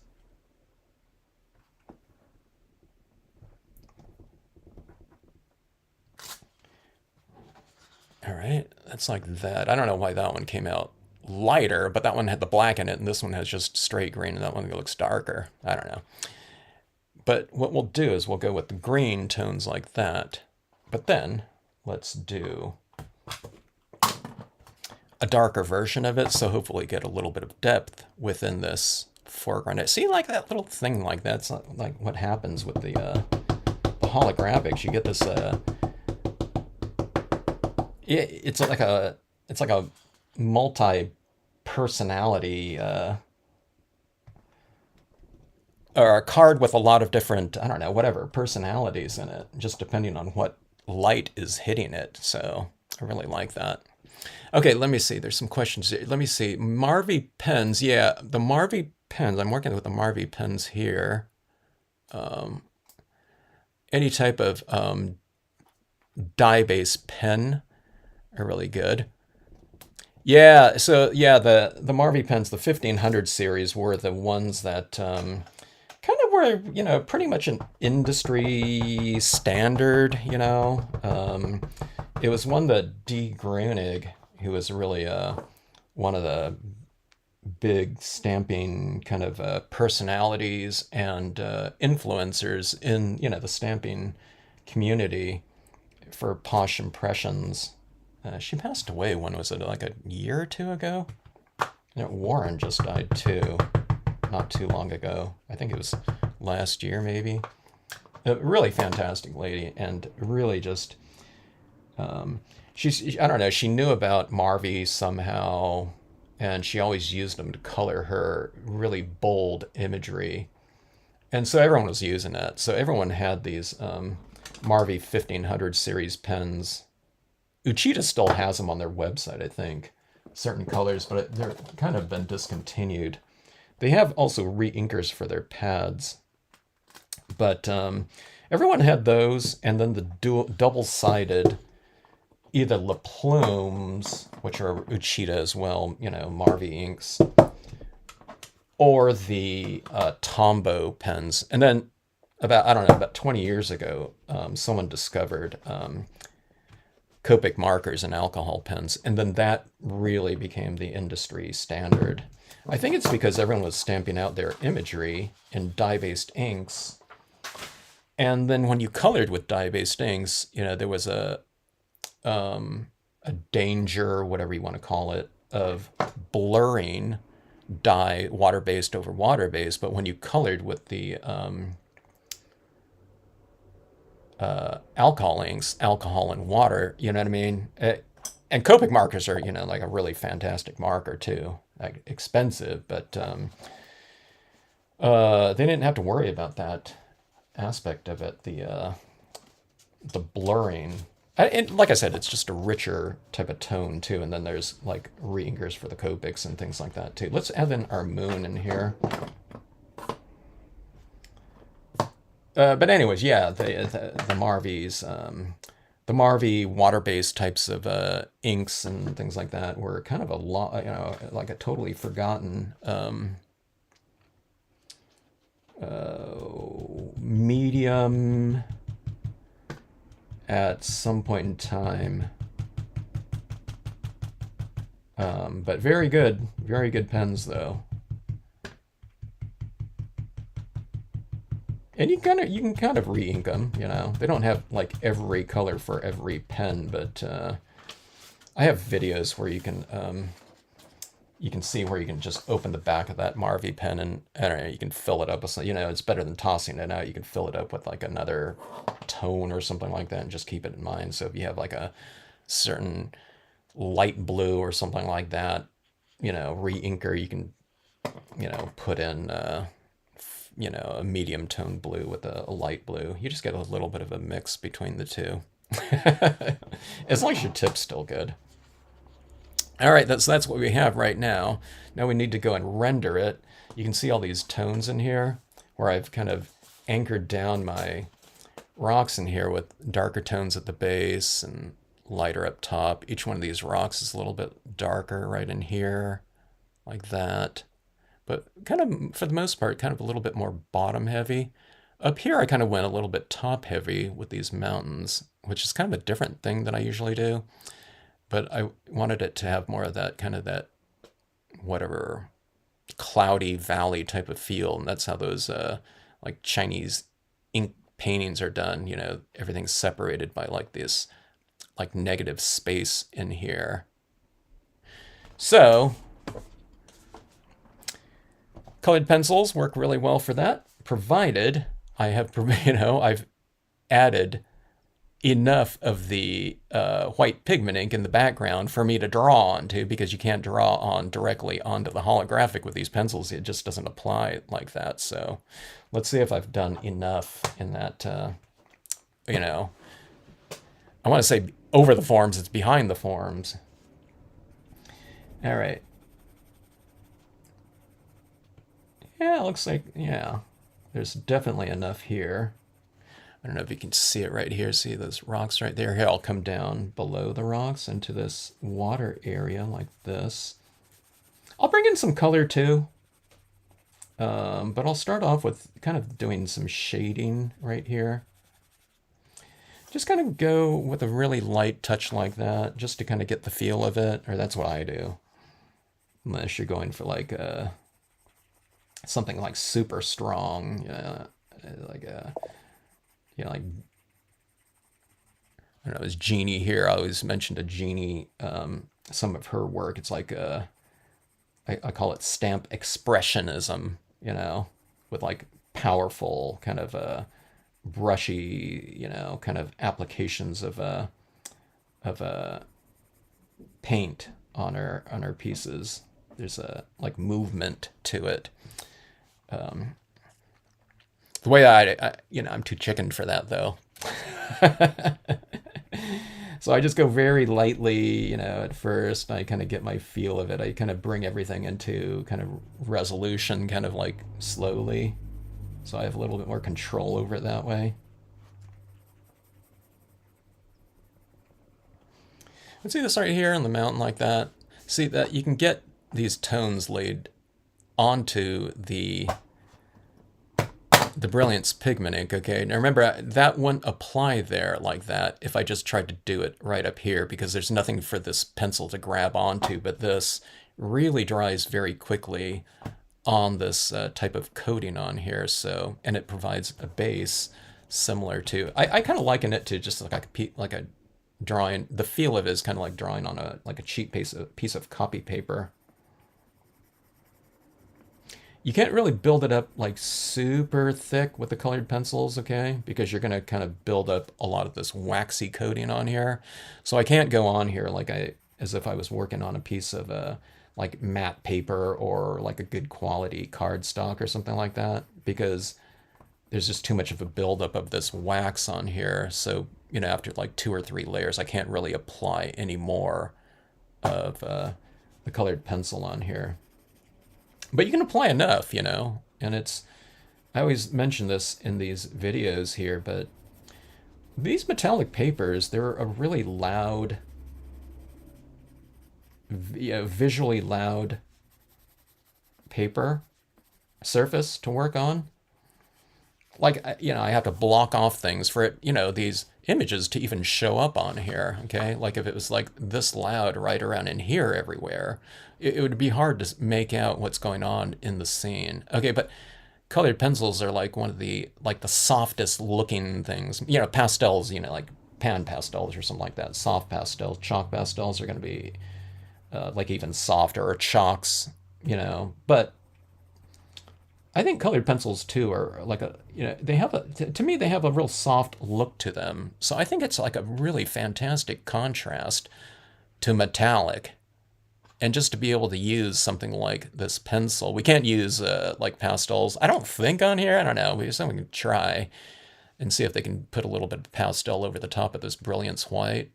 All right, that's like that. I don't know why that one came out lighter, but that one had the black in it, and this one has just straight green, and that one looks darker. I don't know. But what we'll do is we'll go with the green tones like that. But then let's do a darker version of it, so hopefully get a little bit of depth within this foreground. See, like that little thing like that. It's like what happens with the holographics. You get this. It's like a multi-personality or a card with a lot of different, I don't know, whatever personalities in it, just depending on what light is hitting it. So I really like that. Okay, let me see. There's some questions here. Let me see. Marvy pens. Yeah, the Marvy pens. I'm working with the Marvy pens here. Any type of dye-based pen are really good. Yeah, so yeah, the Marvy pens, the 1500 series were the ones that kind of were, you know, pretty much an industry standard, you know. It was one that D. Grunig, who was really one of the big stamping kind of personalities and influencers in, you know, the stamping community for Posh Impressions. She passed away, when was it, like a year or two ago? Warren just died too, not too long ago. I think it was last year maybe. A really fantastic lady, and really just, she's, I don't know, she knew about Marvy somehow, and she always used them to color her really bold imagery. And so everyone was using it. So everyone had these Marvy 1500 series pens. Uchida still has them on their website, I think, certain colors, but they're kind of been discontinued. They have also re-inkers for their pads, but everyone had those, and then the double-sided, either La Plumes, which are Uchida as well, you know, Marvy inks, or the Tombow pens. And then about 20 years ago, someone discovered Copic markers and alcohol pens, and then that really became the industry standard. I think it's because everyone was stamping out their imagery in dye-based inks, and then when you colored with dye-based inks, you know, there was a danger, whatever you want to call it, of blurring dye water-based over water-based. But when you colored with the alcohol inks, alcohol and water, you know what I mean? And Copic markers are, you know, like a really fantastic marker too, like expensive, but they didn't have to worry about that aspect of it, the blurring. And like I said, it's just a richer type of tone too. And then there's like re-inkers for the Copics and things like that too. Let's add in our moon in here. But anyways, yeah, the Marvies, the Marvy water-based types of inks and things like that were kind of a lot, like a totally forgotten medium at some point in time. But very good pens though. And you can kind of re-ink them, you know. They don't have like every color for every pen, but I have videos where you can see where you can just open the back of that Marvy pen and I don't know, you can fill it up with, you know, it's better than tossing it out. You can fill it up with like another tone or something like that and just keep it in mind. So if you have like a certain light blue or something like that, you know, re-inker, you can, you know, put in you know, a medium tone blue with a light blue. You just get a little bit of a mix between the two. As long as your tip's still good. All right, that's what we have right now. Now we need to go and render it. You can see all these tones in here where I've kind of anchored down my rocks in here with darker tones at the base and lighter up top. Each one of these rocks is a little bit darker right in here, like that. But kind of, for the most part, kind of a little bit more bottom heavy. Up here, I kind of went a little bit top heavy with these mountains, which is kind of a different thing than I usually do. But I wanted it to have more of that kind of that, whatever, cloudy valley type of feel. And that's how those like Chinese ink paintings are done. You know, everything's separated by like this like negative space in here. So colored pencils work really well for that, provided I have, you know, I've added enough of the white pigment ink in the background for me to draw onto, because you can't draw on directly onto the holographic with these pencils. It just doesn't apply like that. So let's see if I've done enough in that, you know, I want to say over the forms, it's behind the forms. All right. Yeah, it looks like, yeah, there's definitely enough here. I don't know if you can see it right here. See those rocks right there? Here, I'll come down below the rocks into this water area like this. I'll bring in some color too. But I'll start off with kind of doing some shading right here. Just kind of go with a really light touch like that, just to kind of get the feel of it, or that's what I do. Unless you're going for like something like super strong, like a, you know, like, I don't know, as Jeannie here, I always mentioned to Jeannie some of her work. It's like I call it stamp expressionism, you know, with like powerful kind of brushy, you know, kind of applications of paint on her pieces. There's a like movement to it. The way I, you know, I'm too chicken for that though. So I just go very lightly, you know, at first. I kind of get my feel of it. I kind of bring everything into kind of resolution, kind of like slowly. So I have a little bit more control over it that way. Let's see this right here on the mountain like that. See that you can get these tones laid onto the Brilliance pigment ink. Okay, now remember that wouldn't apply there like that if I just tried to do it right up here, because there's nothing for this pencil to grab onto, but this really dries very quickly on this type of coating on here. So, and it provides a base similar to, I kind of liken it to just like a drawing. The feel of it is kind of like drawing on a cheap piece of copy paper. You can't really build it up like super thick with the colored pencils, okay? Because you're gonna kind of build up a lot of this waxy coating on here. So I can't go on here like as if I was working on a piece of like matte paper or like a good quality cardstock or something like that, because there's just too much of a buildup of this wax on here. So, you know, after like 2 or 3 layers, I can't really apply any more of the colored pencil on here. But you can apply enough, you know, and it's I always mention this in these videos here, but these metallic papers, they're a really loud, visually loud paper surface to work on. Like, I have to block off things for it, these images to even show up on here, okay? Like if it was like this loud right around in here everywhere, it would be hard to make out what's going on in the scene. Okay, but colored pencils are like one of the softest looking things. Pastels, like pan pastels or something like that. Soft pastels, chalk pastels are going to be like even softer, or chalks, But I think colored pencils too are like they have to me, they have a real soft look to them. So I think it's like a really fantastic contrast to metallic. And just to be able to use something like this pencil, we can't use like pastels. I don't think on here. I don't know. We can try and see if they can put a little bit of pastel over the top of this Brilliance White.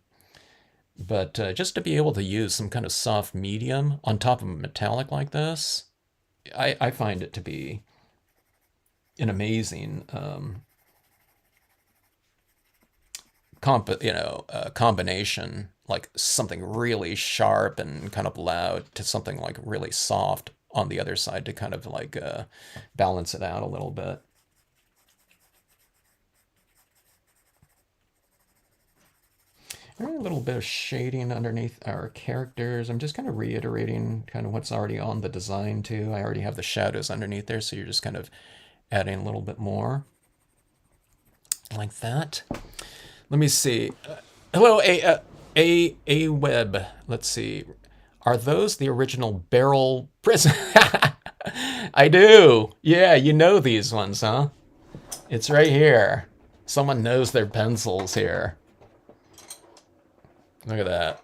But just to be able to use some kind of soft medium on top of a metallic like this, I find it to be an amazing combination, like something really sharp and kind of loud to something like really soft on the other side to kind of like balance it out a little bit. A little bit of shading underneath our characters. I'm just kind of reiterating kind of what's already on the design too. I already have the shadows underneath there, so you're just kind of adding a little bit more like that. Let me see. Hello, a web. Let's see. Are those the original barrel prism? I do. Yeah, you know these ones, huh? It's right here. Someone knows their pencils here. Look at that.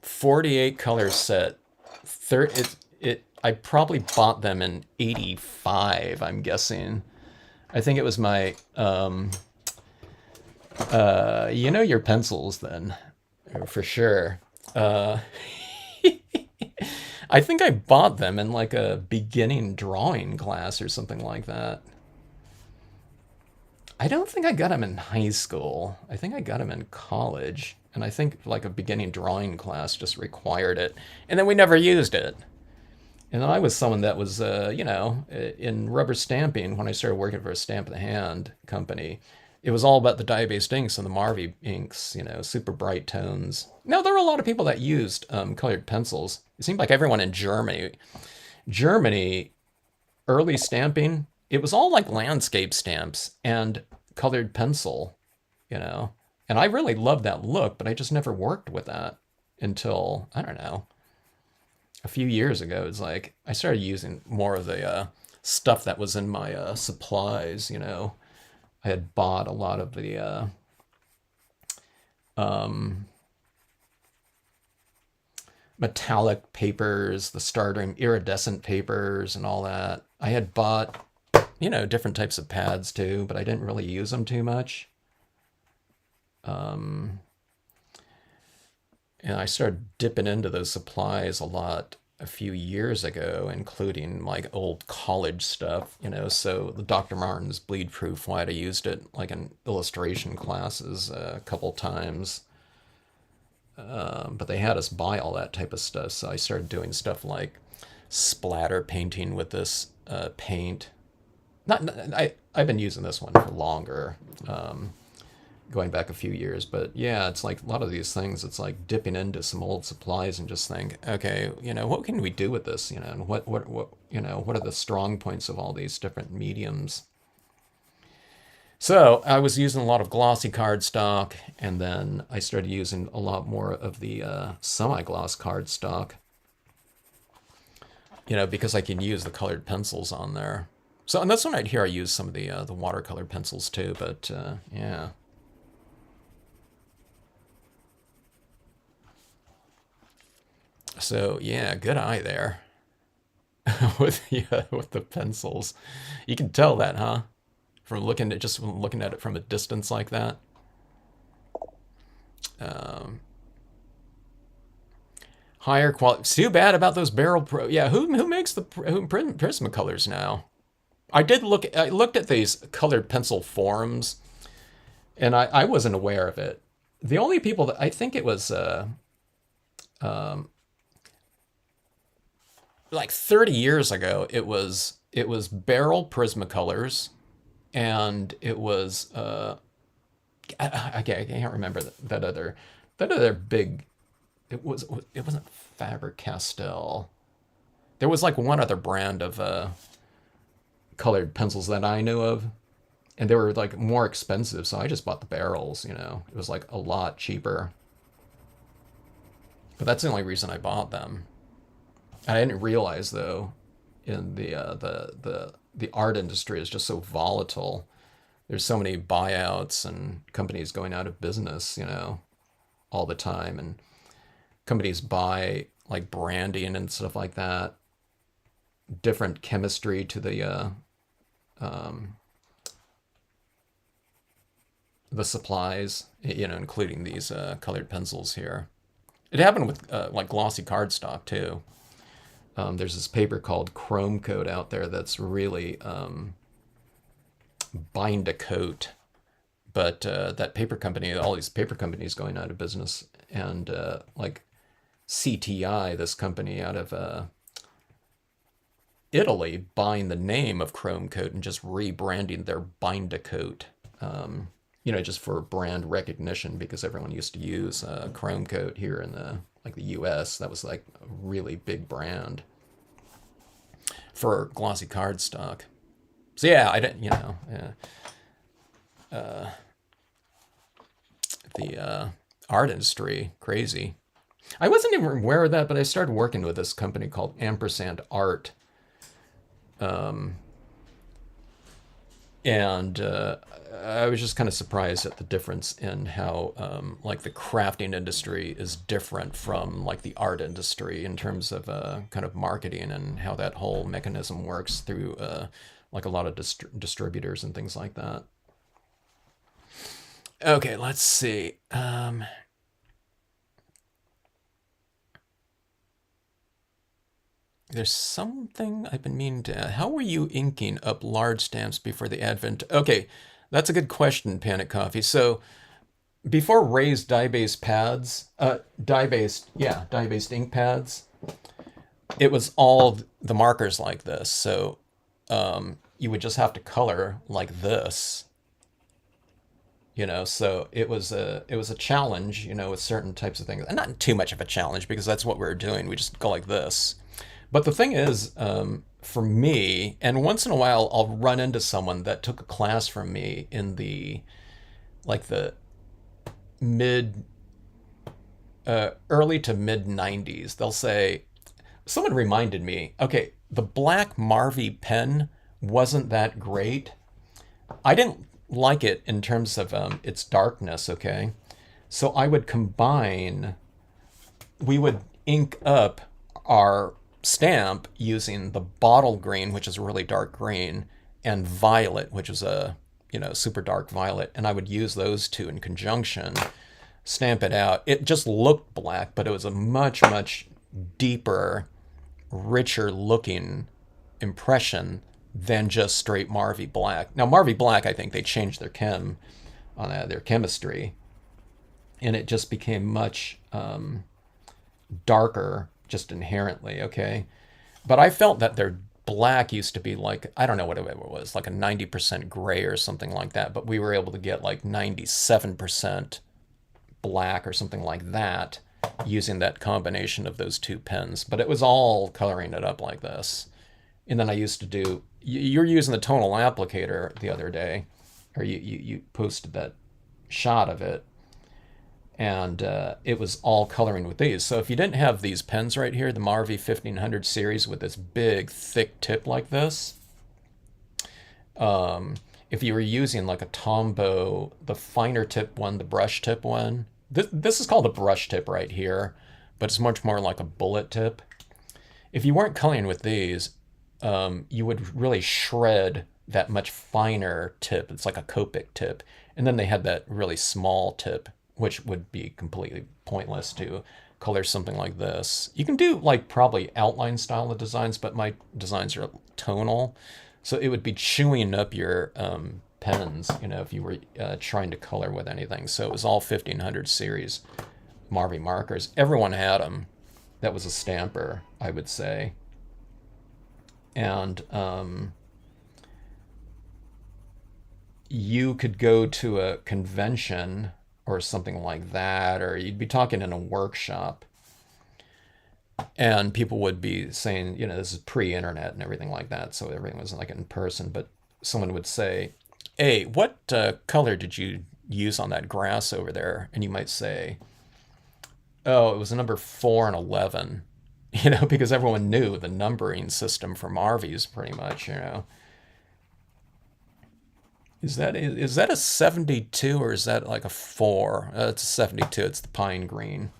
48 color set. I probably bought them in 85, I'm guessing. I think it was my your pencils then, for sure. I think I bought them in like a beginning drawing class or something like that. I don't think I got them in high school. I think I got them in college. And I think like a beginning drawing class just required it. And then we never used it. And I was someone that was, in rubber stamping when I started working for a Stamp in the Hand company. It was all about the dye-based inks and the Marvy inks, super bright tones. Now, there were a lot of people that used colored pencils. It seemed like everyone in Germany, early stamping, it was all like landscape stamps and colored pencil, And I really loved that look, but I just never worked with that until, I don't know, a few years ago. It's like I started using more of the stuff that was in my supplies. I had bought a lot of the metallic papers, the Stardream iridescent papers, and all that. I had bought, different types of pads too, but I didn't really use them too much. And I started dipping into those supplies a lot a few years ago, including like old college stuff, so the Dr. Martin's Bleed Proof White, I used it like in illustration classes a couple times. But they had us buy all that type of stuff, so I started doing stuff like splatter painting with this paint. I've been using this one for longer. Going back a few years, but yeah, it's like a lot of these things, it's like dipping into some old supplies and just think, okay, what can we do with this, and what are the strong points of all these different mediums? So I was using a lot of glossy cardstock, and then I started using a lot more of the semi-gloss cardstock, because I can use the colored pencils on there. So, and that's when I'd hear I use some of the watercolor pencils too, but yeah. So yeah, good eye there with the pencils. You can tell that, huh? From looking at it from a distance like that. Higher quality. It's too bad about those barrel pro. Yeah, who makes the Prismacolors now? I looked at these colored pencil forums, and I wasn't aware of it. The only people that I think it was like 30 years ago, it was barrel Prismacolors, and it was I can't remember that other big. It wasn't Faber Castell. There was like one other brand of colored pencils that I knew of, and they were like more expensive. So I just bought the barrels. It was like a lot cheaper. But that's the only reason I bought them. I didn't realize though, in the art industry is just so volatile. There's so many buyouts and companies going out of business, all the time, and companies buy like branding and stuff like that, different chemistry to the supplies, including these colored pencils here. It happened with like glossy cardstock too. There's this paper called Chrome Coat out there that's really bind a coat, but that paper company, all these paper companies going out of business, and like CTI, this company out of Italy, buying the name of Chrome Coat and just rebranding their bind a coat. Just for brand recognition, because everyone used to use Chrome Coat here in the U.S. That was like a really big brand for glossy cardstock. So yeah, I didn't, the art industry, crazy. I wasn't even aware of that, but I started working with this company called Ampersand Art, and I was just kind of surprised at the difference in how like the crafting industry is different from like the art industry in terms of kind of marketing and how that whole mechanism works through like a lot of distributors and things like that. Okay, let's see. There's something I've been meaning to. How were you inking up large stamps before the advent? Okay, that's a good question, Panic Coffee. So before raised dye-based pads, dye-based ink pads, it was all the markers like this. So you would just have to color like this. So it was a challenge, with certain types of things, and not too much of a challenge because that's what we were doing. We just go like this. But the thing is, for me, and once in a while I'll run into someone that took a class from me in the mid, early to mid 90s. They'll say, someone reminded me, okay, the black Marvy pen wasn't that great. I didn't like it in terms of its darkness, okay? So we would ink up our stamp using the bottle green, which is a really dark green, and violet, which is a super dark violet, and I would use those two in conjunction, stamp it out. It just looked black, but it was a much, much deeper, richer looking impression than just straight Marvy black. Now Marvy black, I think they changed their chemistry, and it just became much darker just inherently, okay? But I felt that their black used to be like, I don't know what it was, like a 90% gray or something like that, but we were able to get like 97% black or something like that using that combination of those two pens. But it was all coloring it up like this. And then I used to do, you're using the tonal applicator the other day, or you posted that shot of it, and it was all coloring with these. So if you didn't have these pens right here, the Marvy 1500 series with this big thick tip like this, if you were using like a Tombow, the finer tip one, the brush tip one, this is called a brush tip right here, but it's much more like a bullet tip. If you weren't coloring with these, you would really shred that much finer tip. It's like a Copic tip. And then they had that really small tip, which would be completely pointless to color something like this. You can do like probably outline style of designs, but my designs are tonal. So it would be chewing up your pens, if you were trying to color with anything. So it was all 1500 series Marvy markers. Everyone had them. That was a stamper, I would say. And you could go to a convention or something like that, or you'd be talking in a workshop, and people would be saying, this is pre-internet and everything like that, so everything was like in person. But someone would say, "Hey, what color did you use on that grass over there?" And you might say, "Oh, it was a number 4 and 11." Because everyone knew the numbering system for Marvies pretty much. Is that a 72 or is that like a 4? It's a 72. It's the pine green.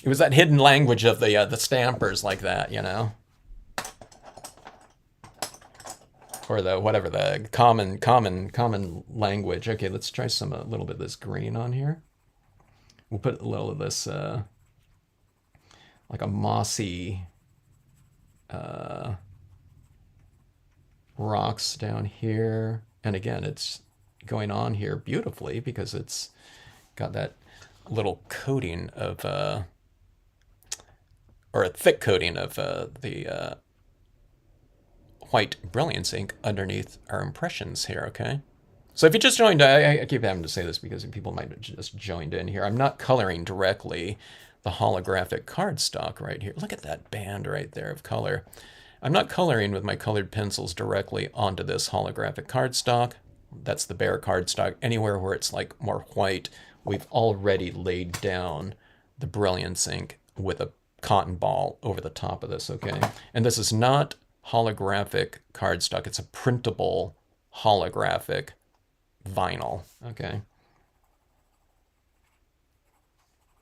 It was that hidden language of the stampers like that. Or the whatever the common language. Okay, let's try a little bit of this green on here. We'll put a little of this like a mossy rocks down here. And again, it's going on here beautifully because it's got that little coating of or a thick coating of the white brilliance ink underneath our impressions here, okay? So if you just joined, I keep having to say this because people might have just joined in here. I'm not coloring directly the holographic cardstock right here. Look at that band right there of color. I'm not coloring with my colored pencils directly onto this holographic cardstock. That's the bare cardstock. Anywhere where it's like more white, we've already laid down the brilliance ink with a cotton ball over the top of this, okay? And this is not holographic cardstock. It's a printable holographic vinyl, okay?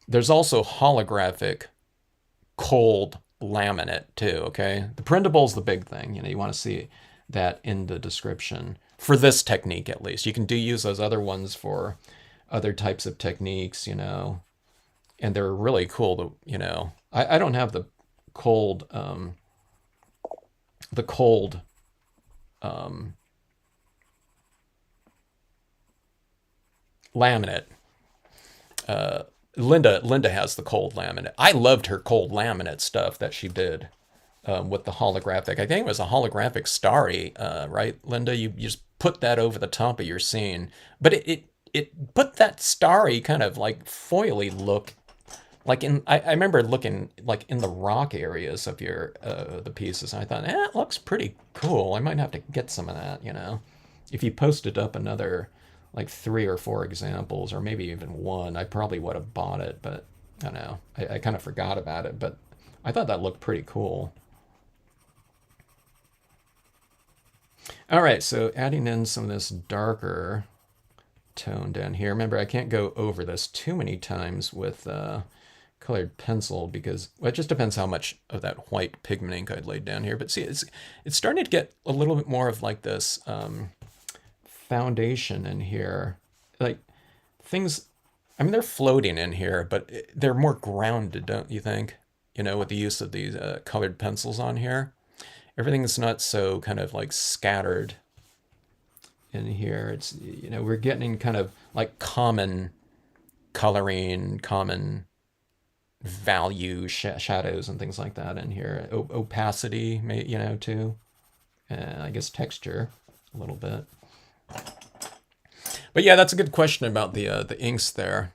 There's also holographic cold laminate too, okay? The printable is the big thing. You want to see that in the description for this technique at least. You can use those other ones for other types of techniques, and they're really cool to, I don't have the cold laminate. Linda has the cold laminate. I loved her cold laminate stuff that she did with the holographic. I think it was a holographic starry, right, Linda? You just put that over the top of your scene, but it put that starry kind of like foily look. Like I remember looking like in the rock areas of your the pieces, and I thought, it looks pretty cool. I might have to get some of that, If you posted up another like 3 or 4 examples, or maybe even one, I probably would have bought it, but I don't know. I kind of forgot about it, but I thought that looked pretty cool. All right, so adding in some of this darker tone down here. Remember, I can't go over this too many times with colored pencil because it just depends how much of that white pigment ink I'd laid down here. But see, it's starting to get a little bit more of like this foundation in here. Like things, I mean, they're floating in here, but they're more grounded, don't you think? With the use of these colored pencils on here. Everything's not so kind of like scattered in here. It's, we're getting kind of like common coloring, common value shadows and things like that in here. Opacity, too. I guess texture a little bit. But yeah, that's a good question about the inks there.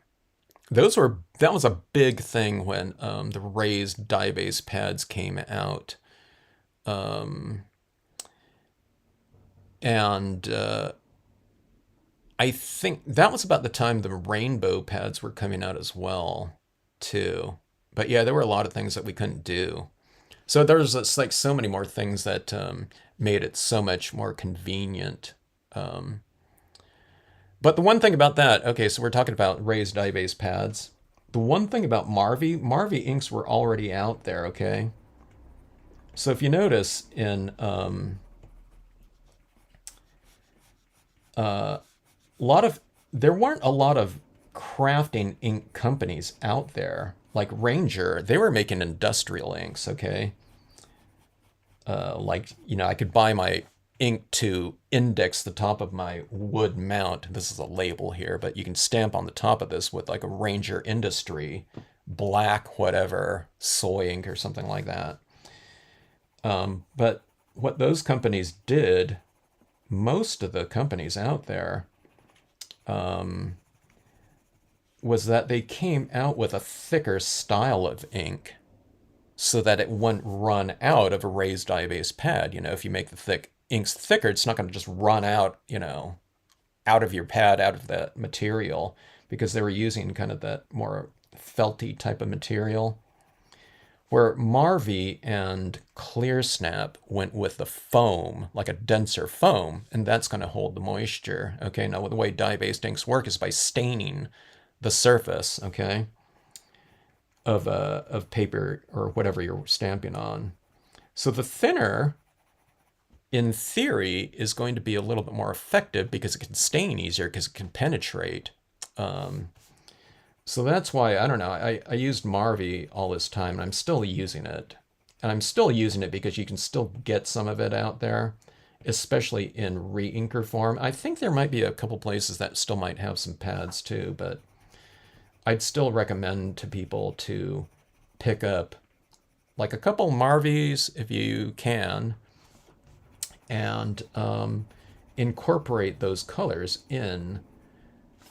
That was a big thing when the raised dye base pads came out. And I think that was about the time the rainbow pads were coming out as well, too. But yeah, there were a lot of things that we couldn't do. So there's like so many more things that made it so much more convenient. But the one thing about that, okay, so we're talking about raised dye base pads. The one thing about Marvy inks were already out there, okay? So if you notice in there weren't a lot of crafting ink companies out there. like Ranger, they were making industrial inks, okay? I could buy my ink to index the top of my wood mount. This is a label here, but you can stamp on the top of this with like a Ranger Industry, black, whatever, soy ink or something like that. But what those companies did, most of the companies out there, was that they came out with a thicker style of ink so that it wouldn't run out of a raised dye base pad. If you make the inks thicker, it's not going to just run out, out of your pad, out of that material, because they were using kind of that more felty type of material. Where Marvy and ClearSnap went with the foam, like a denser foam, and that's going to hold the moisture. Okay, now the way dye-based inks work is by staining the surface, okay, of paper or whatever you're stamping on. So the thinner, in theory, is going to be a little bit more effective because it can stain easier because it can penetrate. So that's why, I don't know, I used Marvy all this time, and I'm still using it. And I'm still using it because you can still get some of it out there, especially in re-inker form. I think there might be a couple places that still might have some pads too, but I'd still recommend to people to pick up like a couple Marvies if you can, and incorporate those colors in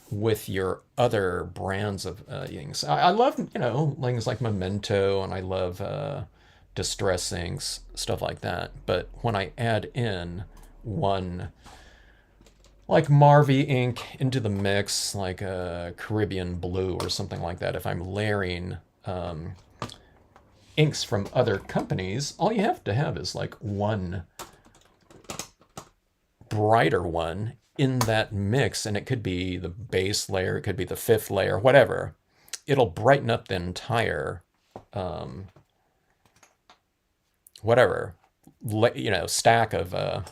with your other brands of inks. I love, things like Memento, and I love Distress inks, stuff like that. But when I add in one like Marvy ink into the mix, like a Caribbean Blue or something like that, if I'm layering inks from other companies, all you have to have is like one brighter one in that mix, and it could be the base layer, it could be the fifth layer, whatever. It'll brighten up the entire whatever stack of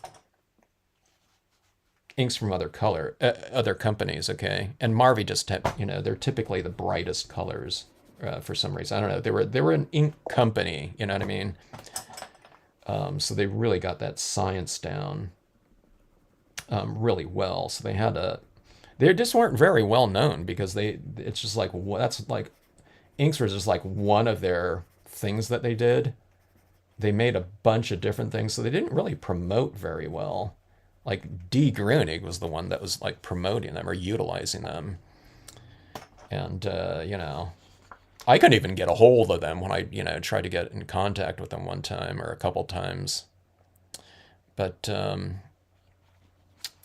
inks from other companies, okay? And Marvy just have, they're typically the brightest colors for some reason. I don't know. They were an ink company, you know what I mean? So they really got that science down really well. So they just weren't very well known because it's just like, that's like, inks were just like one of their things that they did. They made a bunch of different things, so they didn't really promote very well. Like D. Grunig was the one that was like promoting them or utilizing them. And, I couldn't even get a hold of them when I, tried to get in contact with them one time or a couple times. But,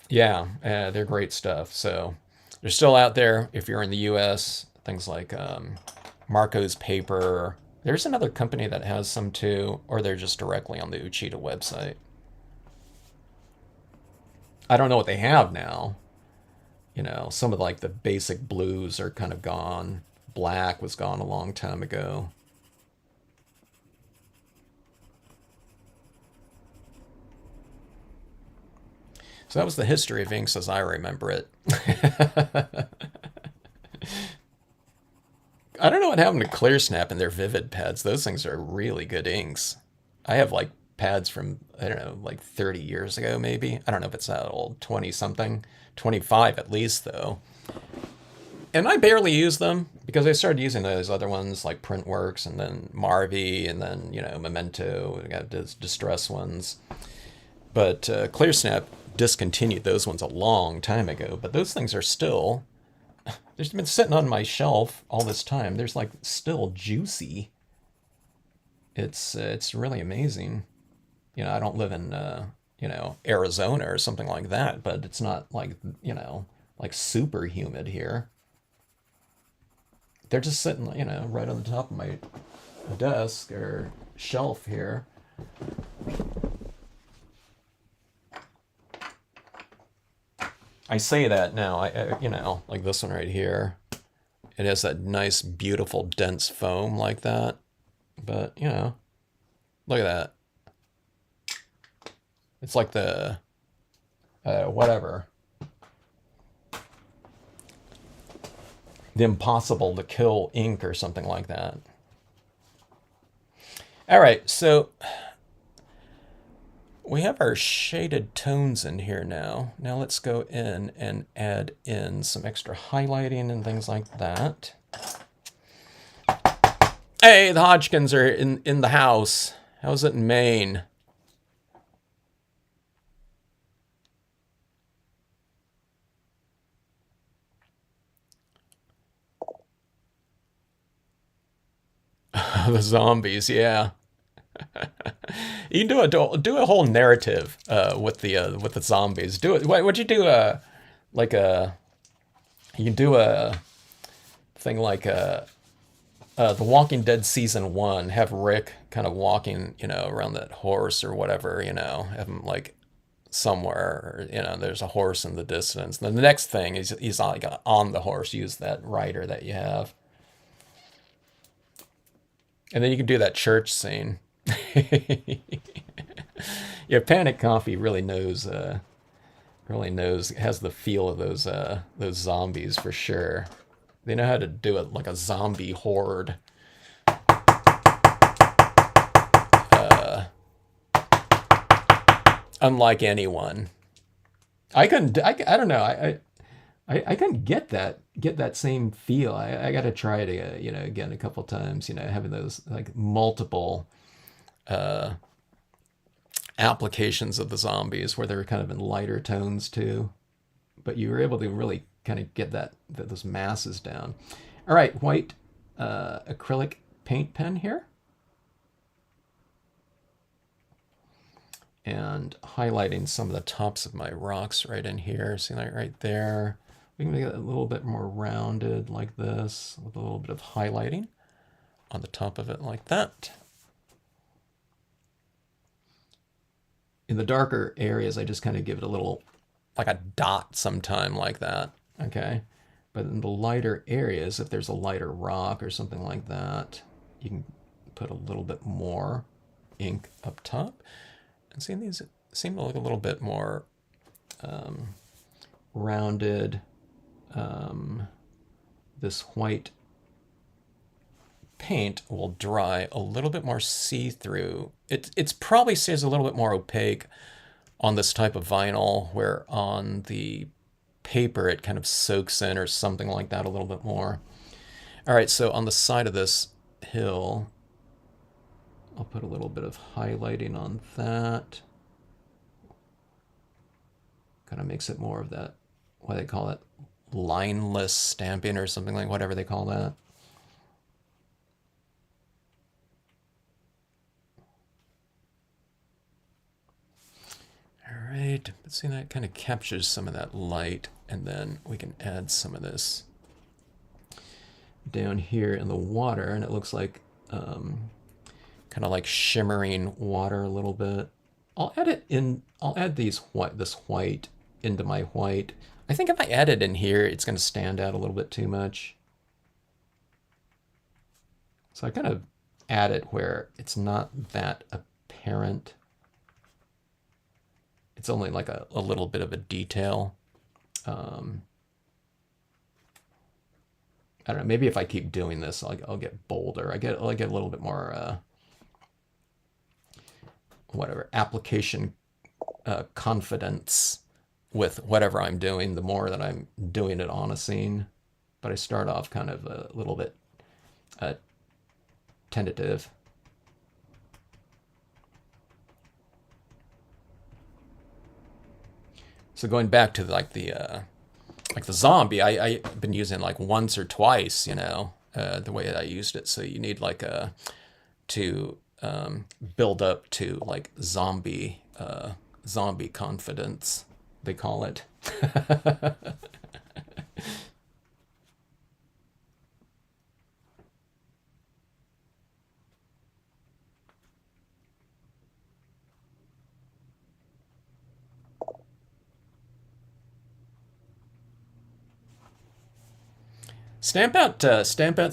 yeah, they're great stuff. So they're still out there if you're in the US. Things like Marco's Paper. There's another company that has some too, or they're just directly on the Uchida website. I don't know what they have now. Some of like the basic blues are kind of gone. Black was gone a long time ago. So that was the history of inks as I remember it. I don't know what happened to ClearSnap and their Vivid pads. Those things are really good inks. I have like pads from, I don't know, like 30 years ago maybe. I don't know if it's that old, 20 something, 25 at least though. And I barely use them because I started using those other ones like Printworks and then Marvy and then, Memento. I got those Distress ones. But ClearSnap discontinued those ones a long time ago. But those things are still, they've been sitting on my shelf all this time. There's like still juicy. It's really amazing. I don't live in, Arizona or something like that, but it's not like, like super humid here. They're just sitting, right on the top of my desk or shelf here. I say that now, like this one right here. It has that nice, beautiful, dense foam like that. But, look at that. It's like the, whatever. the impossible to kill ink or something like that. All right, so we have our shaded tones in here now. Now let's go in and add in some extra highlighting and things like that. Hey, the Hodgkins are in the house. How's it in Maine? The zombies, yeah. You can do a whole narrative with the zombies. Do it. What'd you do? Like a you can do a thing like The Walking Dead season 1. Have Rick kind of walking, around that horse or whatever. Have him like somewhere. There's a horse in the distance. Then the next thing is he's like on the horse. Use that rider that you have, and then you can do that church scene. Yeah, Panic Coffee really knows, has the feel of those zombies for sure. They know how to do it like a zombie horde. Unlike anyone. I couldn't. I don't know. I couldn't get that same feel. I got to try it again a couple times. Having those like multiple applications of the zombies where they were kind of in lighter tones too, but you were able to really kind of get those masses down. All right, white acrylic paint pen here, and highlighting some of the tops of my rocks right in here. See that right there? We can make it a little bit more rounded like this with a little bit of highlighting on the top of it like that. In the darker areas, I just kind of give it a little, like a dot sometime like that, okay? But in the lighter areas, if there's a lighter rock or something like that, you can put a little bit more ink up top. And see, these seem to look a little bit more rounded. This white paint will dry a little bit more see-through. It's probably stays a little bit more opaque on this type of vinyl, where on the paper it kind of soaks in or something like that a little bit more. All right, so on the side of this hill, I'll put a little bit of highlighting on that. Kind of makes it more of that, what do they call it? Lineless stamping or something, like whatever they call that. All right, but see, that kind of captures some of that light, and then we can add some of this down here in the water, and it looks like kind of like shimmering water a little bit. I'll add this white into my white. I think if I add it in here, it's going to stand out a little bit too much. So I kind of add it where it's not that apparent. It's only like a little bit of a detail. I don't know. Maybe if I keep doing this, I'll get bolder. I'll get a little bit more whatever application confidence with whatever I'm doing. The more that I'm doing it on a scene, but I start off kind of a little bit tentative. So going back to like the zombie, I've been using like once or twice, the way that I used it. So you need like to build up to like zombie confidence, they call it. Stamp out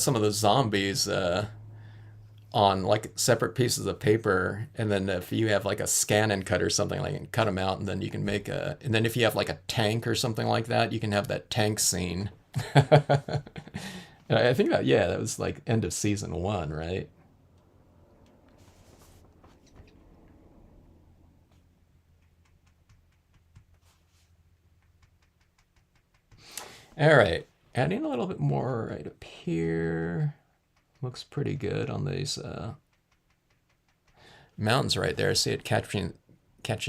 some of the zombies on like separate pieces of paper, and then if you have like a scan and cut or something, like, you can cut them out, and then you can make and then if you have like a tank or something like that, you can have that tank scene I think that, yeah, that was like end of season one, right? All right, adding a little bit more right up here. Looks pretty good on these mountains right there. See it catching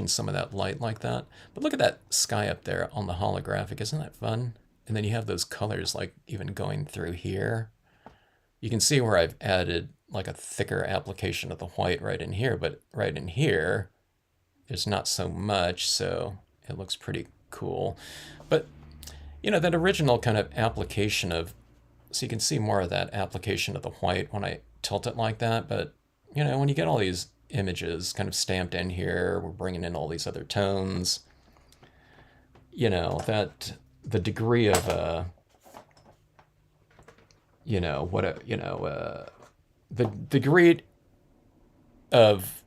some of that light like that. But look at that sky up there on the holographic. Isn't that fun? And then you have those colors like even going through here. You can see where I've added like a thicker application of the white right in here, but right in here, there's not so much, so it looks pretty cool. But, you know, that original kind of application of, so you can see more of that application of the white when I tilt it like that, but, you know, when you get all these images kind of stamped in here, we're bringing in all these other tones, you know, that the degree of, you know, what, you know, the degree of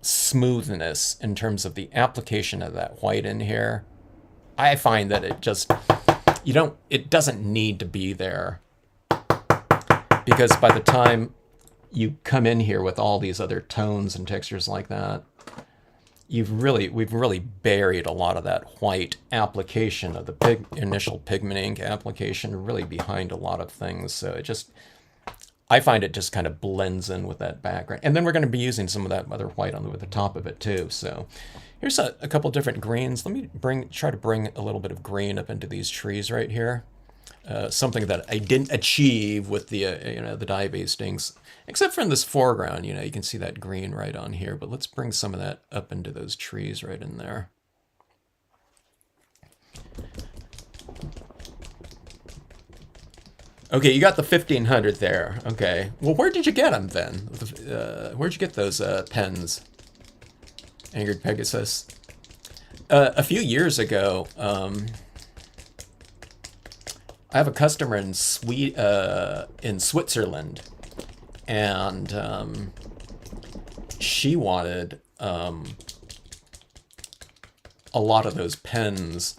smoothness in terms of the application of that white in here, I find that it just, it doesn't need to be there, because by the time you come in here with all these other tones and textures like that, we've really buried a lot of that white application of the initial pigment ink application really behind a lot of things. So it just, I find it just kind of blends in with that background. And then we're going to be using some of that other white on the top of it too. So here's a couple different greens. Let me try to bring a little bit of green up into these trees right here. Something that I didn't achieve with the you know, the dye-based inks, except for in this foreground. You know, you can see that green right on here, but let's bring some of that up into those trees right in there. Okay, you got the 1500 there. Okay, well, where did you get them then? Where'd you get those pens? Angered Pegasus. A few years ago, I have a customer in Switzerland, and she wanted a lot of those pens.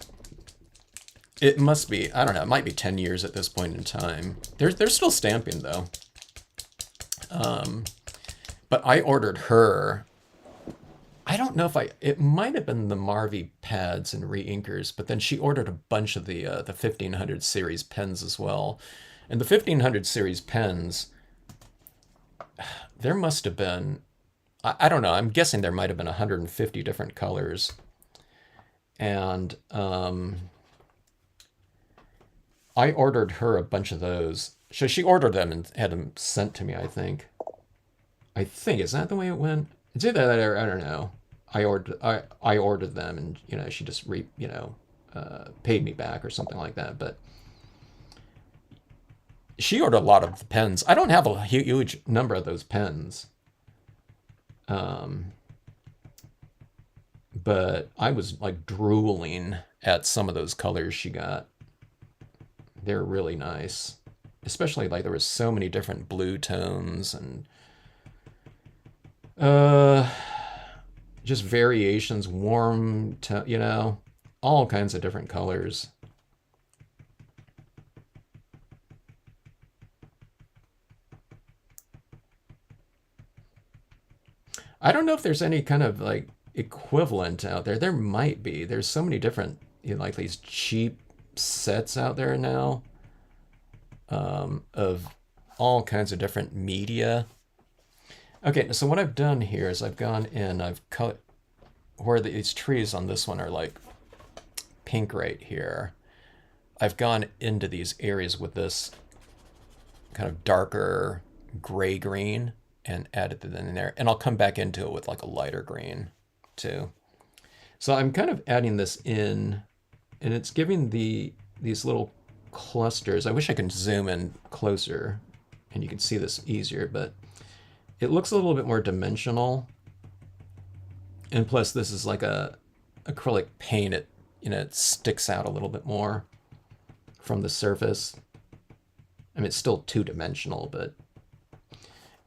It must be, I don't know, it might be 10 years at this point in time. They're still stamping though. But I ordered her, I don't know if it might have been the Marvy pads and re-inkers, but then she ordered a bunch of the 1500 series pens as well. And the 1500 series pens, there must have been, I don't know, I'm guessing there might have been 150 different colors. And I ordered her a bunch of those. So she ordered them and had them sent to me, I think. Is that the way it went? It's either that or I don't know. I ordered them, and you know, she just paid me back or something like that. But she ordered a lot of the pens. I don't have a huge number of those pens, but I was like drooling at some of those colors she got. They're really nice, especially like there was so many different blue tones and just variations, warm, you know, all kinds of different colors. I don't know if there's any kind of like equivalent out there. There might be. There's so many different, you know, like these cheap sets out there now, of all kinds of different media. Okay, so what I've done here is I've gone in, I've cut where these trees on this one are like pink right here. I've gone into these areas with this kind of darker gray green and added it in there. And I'll come back into it with like a lighter green too. So I'm kind of adding this in, and it's giving these little clusters. I wish I could zoom in closer and you can see this easier, but it looks a little bit more dimensional. And plus this is like a acrylic paint. It, you know, it sticks out a little bit more from the surface. I mean, it's still two-dimensional, but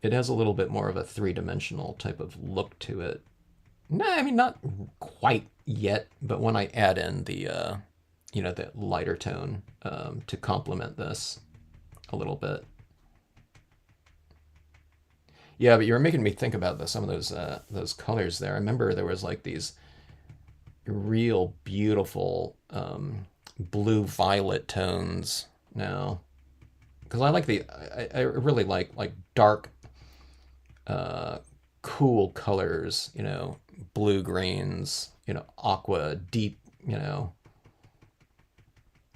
it has a little bit more of a three-dimensional type of look to it. No, I mean, not quite yet, but when I add in the you know, the lighter tone to complement this a little bit. Yeah, but you're making me think about some of those colors there. I remember there was like these real beautiful blue violet tones now, because I like I really like dark cool colors, you know, blue greens, you know, aqua deep, you know,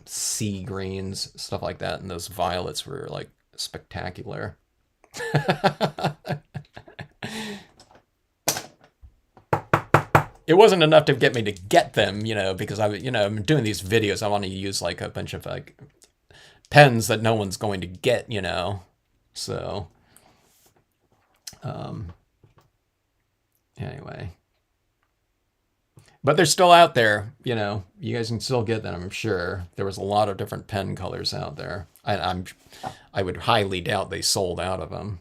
sea greens, stuff like that, and those violets were like spectacular. It wasn't enough to get me to get them, you know, because I'm doing these videos. I want to use like a bunch of like pens that no one's going to get, you know. So, um, anyway, but they're still out there, you know. You guys can still get them, I'm sure. There was a lot of different pen colors out there. I would highly doubt they sold out of them.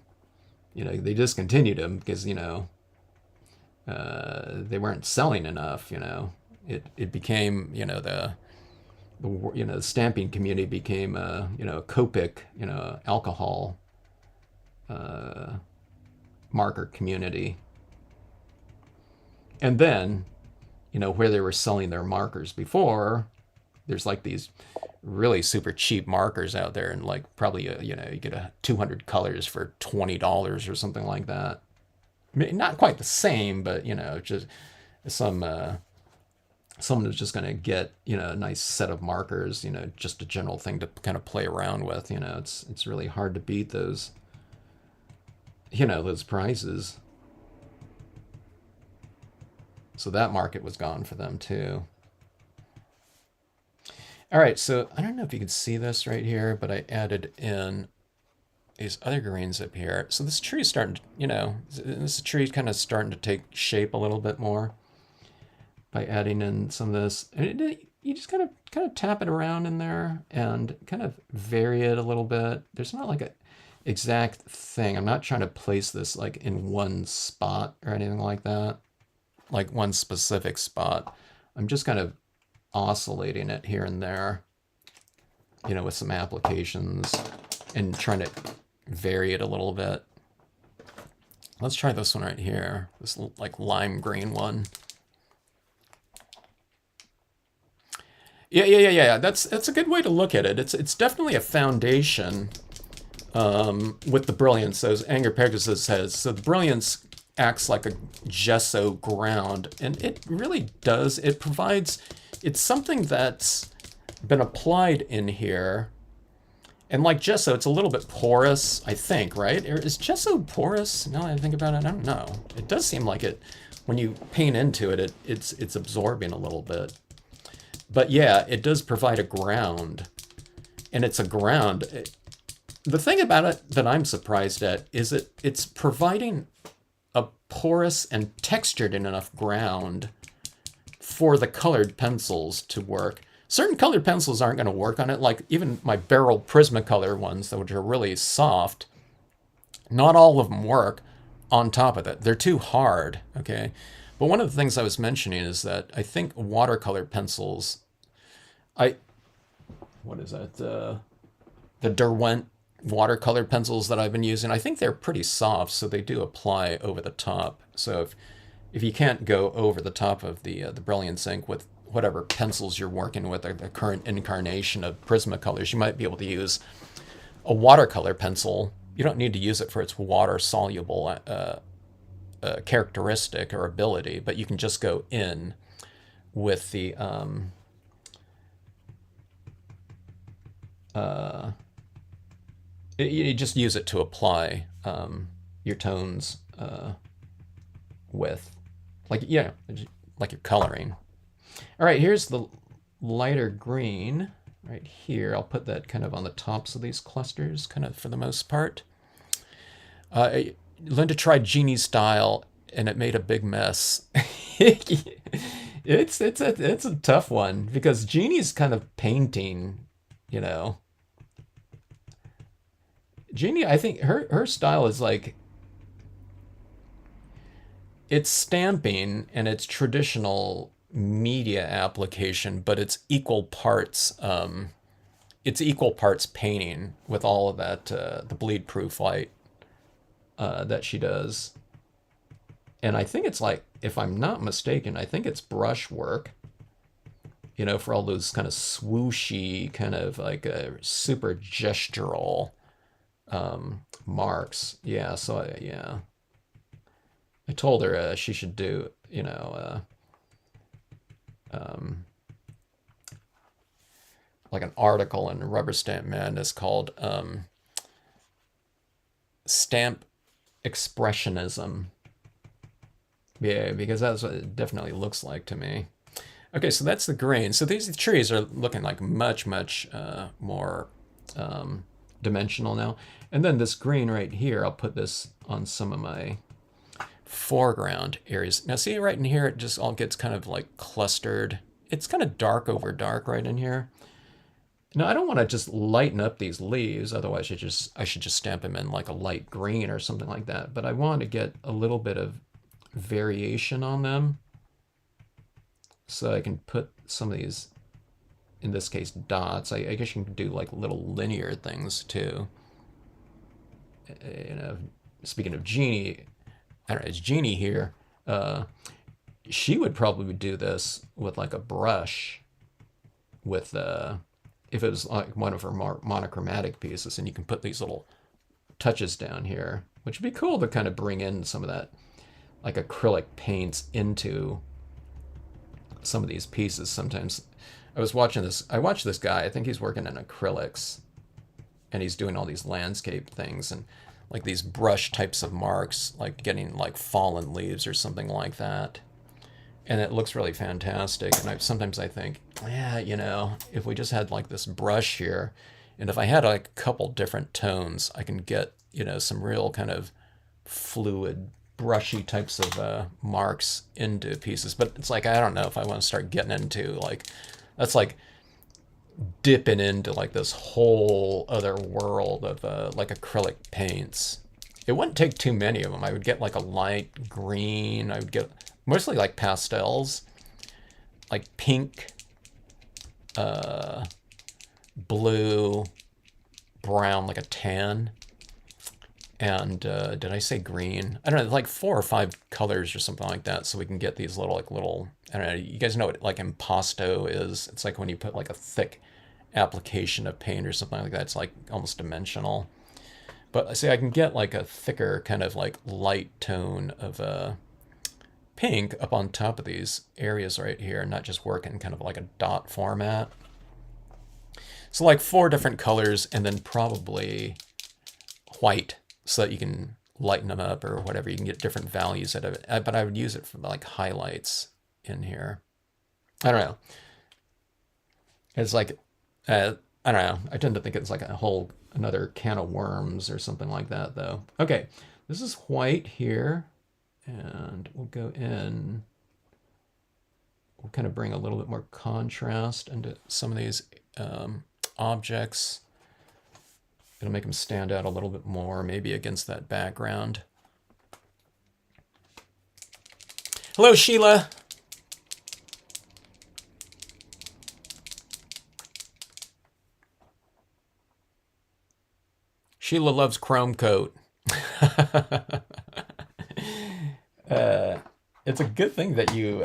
You know, they discontinued them because, you know, they weren't selling enough. You know, it became, you know, the stamping community became you know, a Copic, you know, alcohol marker community. And then, you know, where they were selling their markers before, there's like these really super cheap markers out there, and like probably you know, you get 200 colors for $20 or something like that. I mean, not quite the same, but you know, just some someone is just going to get, you know, a nice set of markers, you know, just a general thing to kind of play around with. You know, it's really hard to beat those, you know, those prices. So that market was gone for them too. All right, so I don't know if you can see this right here, but I added in these other greens up here. So this tree is starting to, you know, this tree is kind of starting to take shape a little bit more by adding in some of this. And you just kind of tap it around in there and kind of vary it a little bit. There's not like a exact thing. I'm not trying to place this like in one spot or anything like that, like one specific spot. I'm just kind of oscillating it here and there, you know, with some applications and trying to vary it a little bit. Let's try this one right here, this like lime green one. Yeah. That's a good way to look at it. It's definitely a foundation with the brilliance, as Anger Pegasus says. So the brilliance acts like a gesso ground, and it really does. It provides, it's something that's been applied in here. And like gesso, it's a little bit porous, I think, right? Is gesso porous? Now that I think about it, I don't know. It does seem like it, when you paint into it, it's absorbing a little bit. But yeah, it does provide a ground. And it's a ground. The thing about it that I'm surprised at is it's providing a porous and textured enough ground for the colored pencils to work. Certain colored pencils aren't going to work on it, like even my Barrel Prismacolor ones, which are really soft. Not all of them work on top of that. They're too hard, okay? But one of the things I was mentioning is that I think watercolor pencils, what is that? The Derwent watercolor pencils that I've been using, I think they're pretty soft, so they do apply over the top. So if you can't go over the top of the Brilliance ink with whatever pencils you're working with, or the current incarnation of Prismacolors, you might be able to use a watercolor pencil. You don't need to use it for its water-soluble characteristic or ability, but you can just go in with the you just use it to apply your tones with, like, yeah, like you're coloring. All right, here's the lighter green right here. I'll put that kind of on the tops of these clusters, kind of for the most part. Linda tried Genie style, and it made a big mess. It's a tough one, because Genie's kind of painting, you know. Genie, I think her style is like, it's stamping and it's traditional media application, but it's equal parts painting with all of that the bleed proof light that she does. And I think it's like, if I'm not mistaken, I think it's brush work, you know, for all those kind of swooshy, kind of like super gestural marks. Yeah, so yeah. I told her she should do, you know, like an article in Rubber Stamp Madness called Stamp Expressionism. Yeah, because that's what it definitely looks like to me. Okay, so that's the grain. So these trees are looking like much, much more dimensional now. And then this green right here, I'll put this on some of my foreground areas. Now see right in here, it just all gets kind of like clustered. It's kind of dark over dark right in here. Now I don't want to just lighten up these leaves, otherwise I should just stamp them in like a light green or something like that. But I want to get a little bit of variation on them, so I can put some of these, in this case, dots. I guess you can do like little linear things too. You know, speaking of Jeannie, I don't know, it's Jeannie here. She would probably do this with like a brush, with if it was like one of her monochromatic pieces, and you can put these little touches down here, which would be cool to kind of bring in some of that like acrylic paints into some of these pieces. Sometimes I watched this guy, I think he's working in acrylics, and he's doing all these landscape things and like these brush types of marks, like getting like fallen leaves or something like that. And it looks really fantastic. And sometimes I think, yeah, you know, if we just had like this brush here, and if I had like a couple different tones, I can get, you know, some real kind of fluid, brushy types of marks into pieces. But it's like, I don't know if I want to start getting into like, that's like dipping into like this whole other world of like acrylic paints. It wouldn't take too many of them. I would get like a light green. I would get mostly like pastels, like pink, blue, brown, like a tan. And did I say green? I don't know, like 4 or 5 colors or something like that, so we can get these little, I don't know, you guys know what like impasto is? It's like when you put like a thick application of paint or something like that. It's like almost dimensional. But see, I can get like a thicker kind of like light tone of pink up on top of these areas right here, not just work in kind of like a dot format. So like 4 different colors, and then probably white, so that you can lighten them up or whatever. You can get different values out of it. But I would use it for like highlights in here. I don't know. It's like, I don't know. I tend to think it's like a whole another can of worms or something like that, though. Okay, this is white here, and we'll go in. We'll kind of bring a little bit more contrast into some of these objects. It'll make them stand out a little bit more, maybe against that background. Hello, Sheila. Sheila loves chrome coat. It's a good thing that you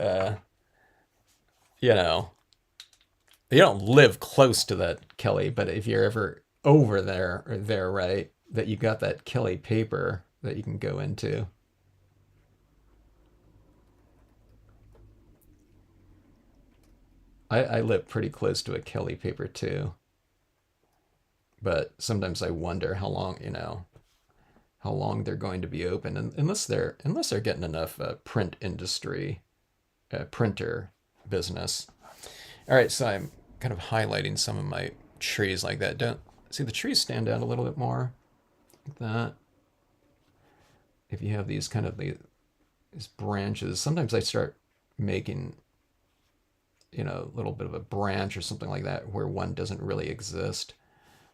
know, you don't live close to that Kelly, but if you're ever over there or there, right, that you got that Kelly paper that you can go into. I live pretty close to a Kelly paper too, but sometimes I wonder how long, you know, how long they're going to be open, and unless they're getting enough print industry, printer business. All right, so I'm kind of highlighting some of my trees like that. Don't see the trees stand out a little bit more like that. If you have these kind of these branches, sometimes I start making, you know, a little bit of a branch or something like that where one doesn't really exist,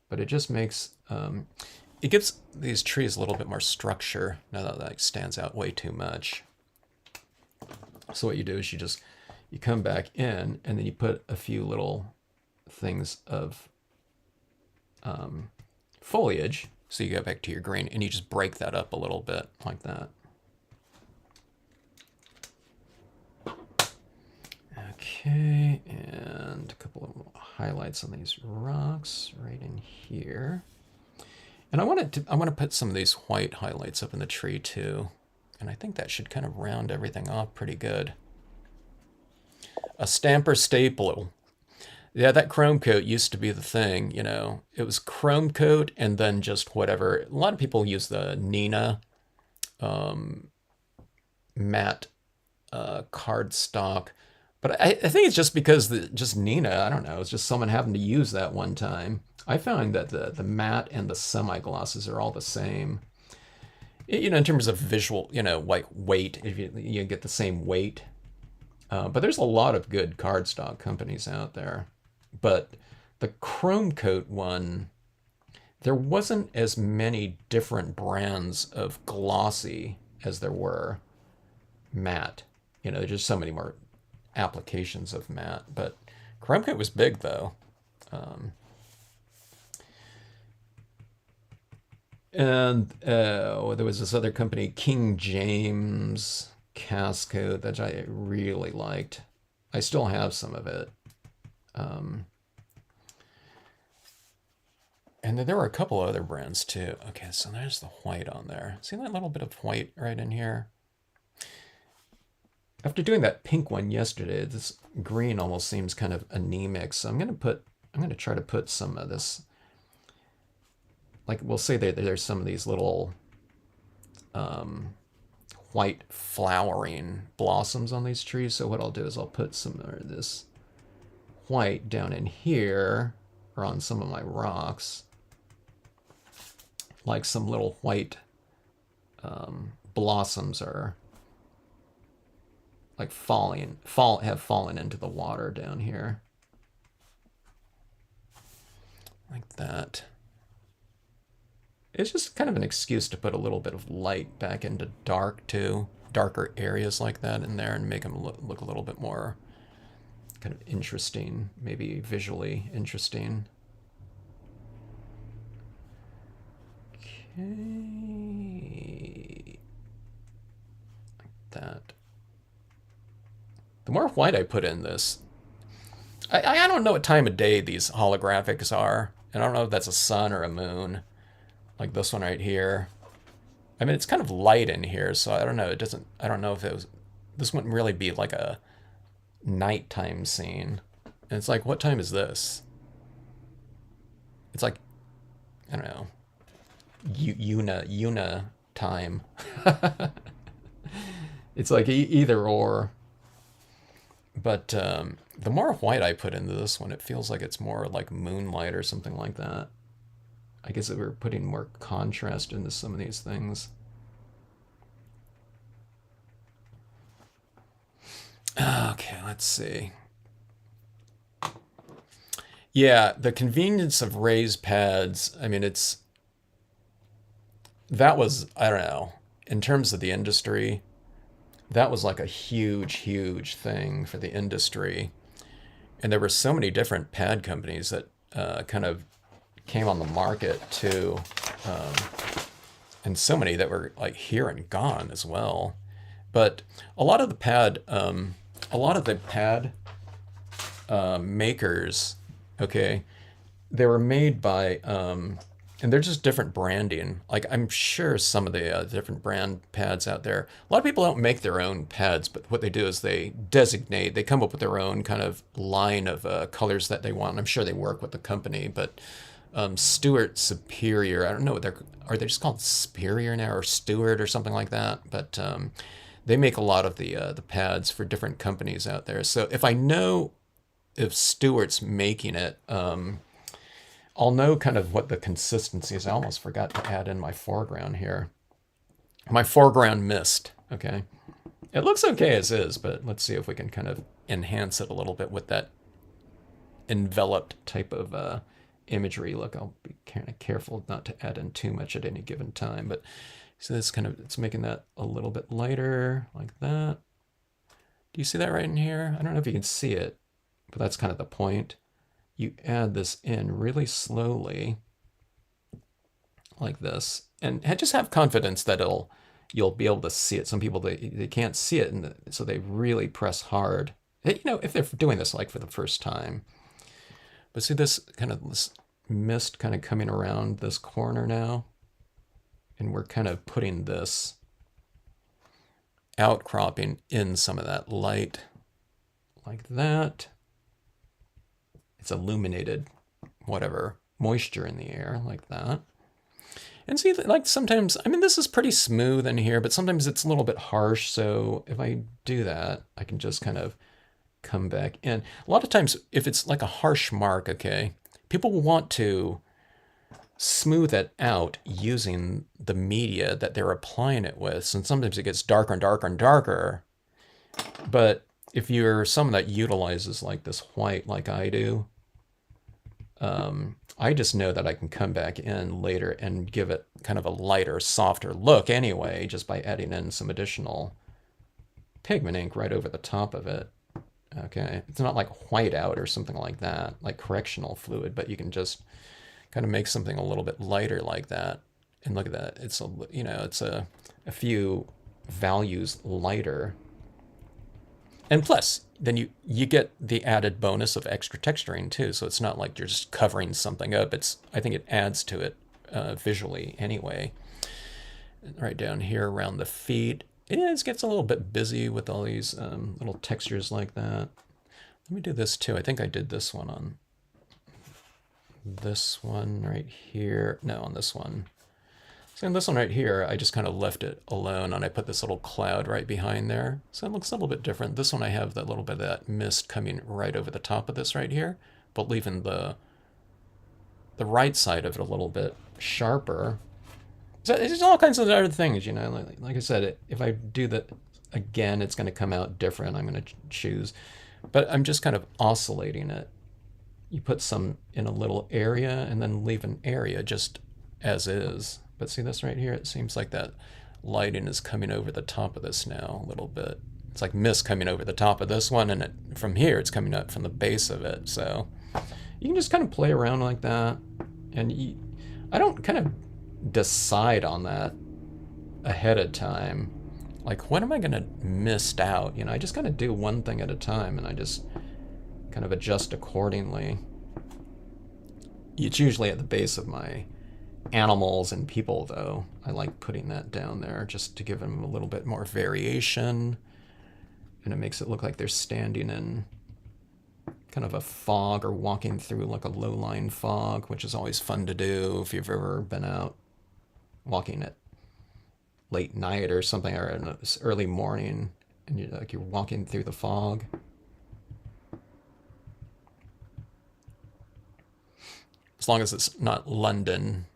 but it just makes it gives these trees a little bit more structure. Now that like stands out way too much. So what you do is you just you come back in, and then you put a few little things of foliage. So you go back to your green, and you just break that up a little bit like that. Okay, and a couple of highlights on these rocks right in here. And I want to put some of these white highlights up in the tree too. And I think that should kind of round everything off pretty good. A stamper staple. Yeah, that chrome coat used to be the thing, you know. It was chrome coat and then just whatever. A lot of people use the Nina matte cardstock. But I think it's just because just Nina, I don't know, it's just someone having to use that one time. I found that the matte and the semi-glosses are all the same. You know, in terms of visual, you know, like weight, if you get the same weight. But there's a lot of good cardstock companies out there. But the chrome coat one, there wasn't as many different brands of glossy as there were matte. You know, there's just so many more applications of matte. But chrome coat was big though. And there was this other company, King James Casco, that I really liked. I still have some of it. And then there were a couple other brands too. Okay, so there's the white on there. See that little bit of white right in here? After doing that pink one yesterday, this green almost seems kind of anemic. So I'm gonna try to put some of this, like we'll say that there's some of these little white flowering blossoms on these trees. So what I'll do is I'll put some of this white down in here or on some of my rocks, like some little white blossoms are like have fallen into the water down here, like that. It's just kind of an excuse to put a little bit of light back into darker areas like that in there, and make them look a little bit more kind of interesting, maybe visually interesting. Okay, like that. The more white I put in this, I don't know what time of day these holographics are. I don't know if that's a sun or a moon. Like this one right here. I mean, it's kind of light in here, so I don't know. I don't know if this wouldn't really be like a nighttime scene. And it's like, what time is this? It's like, I don't know, Una time. It's like either or. But the more white I put into this one, it feels like it's more like moonlight or something like that. I guess that we're putting more contrast into some of these things. Okay, let's see. Yeah, the convenience of raised pads, I mean, that was, I don't know, in terms of the industry, that was like a huge, huge thing for the industry. And there were so many different pad companies that kind of came on the market too, and so many that were like here and gone as well. But a lot of the pad makers, okay, they were made by and they're just different branding. Like I'm sure some of the different brand pads out there, a lot of people don't make their own pads, but what they do is they come up with their own kind of line of colors that they want. And I'm sure they work with the company, but Stewart Superior, I don't know, are they just called Superior now or Stewart or something like that? But they make a lot of the pads for different companies out there. So if I know if Stewart's making it, I'll know kind of what the consistency is. I almost forgot to add in my foreground here. My foreground mist, okay? It looks okay as is, but let's see if we can kind of enhance it a little bit with that enveloped type of imagery. Look, I'll be kind of careful not to add in too much at any given time, but so this kind of, it's making that a little bit lighter like that. Do you see that right in here? I don't know if you can see it, but that's kind of the point. You add this in really slowly, like this, and just have confidence that you'll be able to see it. Some people, they can't see it, and so they really press hard. You know, if they're doing this like for the first time. But see this mist kind of coming around this corner now, and we're kind of putting this outcropping in some of that light, like that. It's illuminated, whatever, moisture in the air, like that. And see, like sometimes, I mean, this is pretty smooth in here, but sometimes it's a little bit harsh. So if I do that, I can just kind of come back in. A lot of times, if it's like a harsh mark, okay, people will want to smooth it out using the media that they're applying it with. And sometimes it gets darker and darker and darker. But if you're someone that utilizes like this white like I do, I just know that I can come back in later and give it kind of a lighter, softer look anyway, just by adding in some additional pigment ink right over the top of it. Okay, it's not like white out or something like that, like correctional fluid, but you can just kind of make something a little bit lighter like that. And look at that, it's a, you know, it's a few values lighter. And plus, then you get the added bonus of extra texturing too. So it's not like you're just covering something up. I think it adds to it visually anyway. Right down here around the feet, it gets a little bit busy with all these little textures like that. Let me do this too. I think I did this one on this one right here. No, on this one. So in this one right here, I just kind of left it alone, and I put this little cloud right behind there. So it looks a little bit different. This one I have that little bit of that mist coming right over the top of this right here, but leaving the right side of it a little bit sharper. So there's all kinds of other things, you know. Like I said, if I do that again, it's going to come out different. I'm going to choose, but I'm just kind of oscillating it. You put some in a little area and then leave an area just as is. But see this right here? It seems like that lighting is coming over the top of this now a little bit. It's like mist coming over the top of this one, and from here it's coming up from the base of it. So you can just kind of play around like that. And I don't kind of decide on that ahead of time. Like, when am I going to mist out? You know, I just kind of do one thing at a time, and I just kind of adjust accordingly. It's usually at the base of my animals and people, though. I like putting that down there just to give them a little bit more variation, and it makes it look like they're standing in kind of a fog or walking through like a low-lying fog, which is always fun to do if you've ever been out walking at late night or something, or in early morning, and you're walking through the fog. As long as it's not London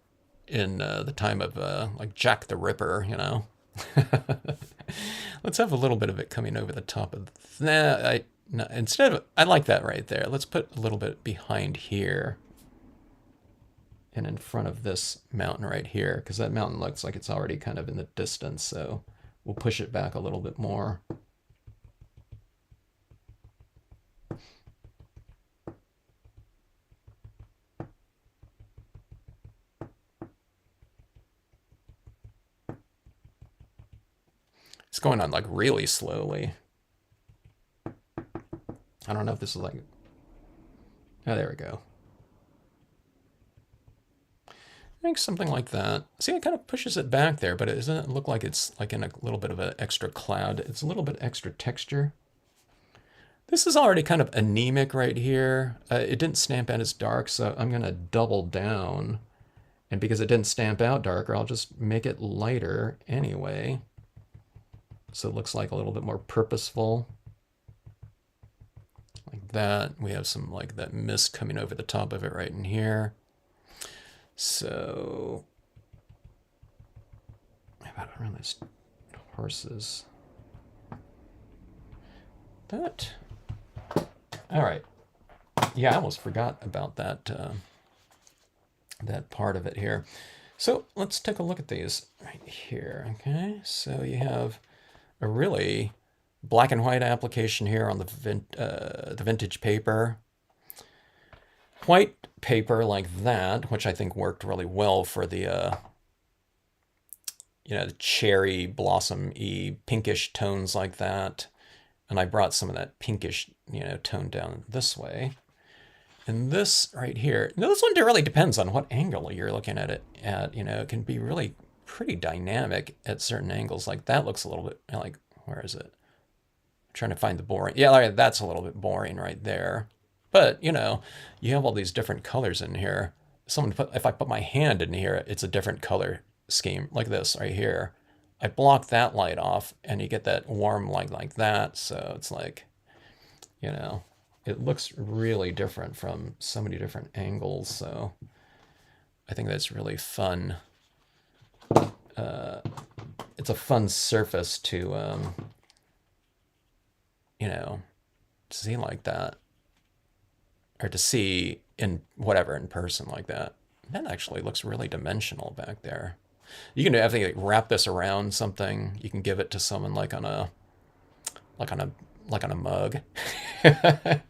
in the time of like Jack the Ripper, you know. Let's have a little bit of it coming over the top of. Instead of, I like that right there. Let's put a little bit behind here and in front of this mountain right here, because that mountain looks like it's already kind of in the distance. So we'll push it back a little bit more. It's going on like really slowly. I don't know if this is like, oh, there we go. I think something like that. See, it kind of pushes it back there, but it doesn't look like it's like in a little bit of an extra cloud. It's a little bit extra texture. This is already kind of anemic right here. It didn't stamp out as dark, so I'm going to double down. And because it didn't stamp out darker, I'll just make it lighter anyway. So it looks like a little bit more purposeful. Like that. We have some like that mist coming over the top of it right in here. So how about around those horses? That. All right. Yeah, I almost forgot about that that part of it here. So let's take a look at these right here. Okay, so you have a really black and white application here on the vintage paper. White paper like that, which I think worked really well for the the cherry blossom-y pinkish tones like that. And I brought some of that pinkish, tone down this way. And this right here, now this one really depends on what angle you're looking at it at. It can be really pretty dynamic at certain angles. Like that looks a little bit like, where is it? I'm trying to find the boring. Yeah, that's a little bit boring right there. But, you have all these different colors in here. If I put my hand in here, it's a different color scheme, like this right here. I block that light off, and you get that warm light like that. So it's like, it looks really different from so many different angles. So I think that's really fun. It's a fun surface to, see like that. Or to see in person like that. That actually looks really dimensional back there. You can I think like wrap this around something. You can give it to someone like on a mug. I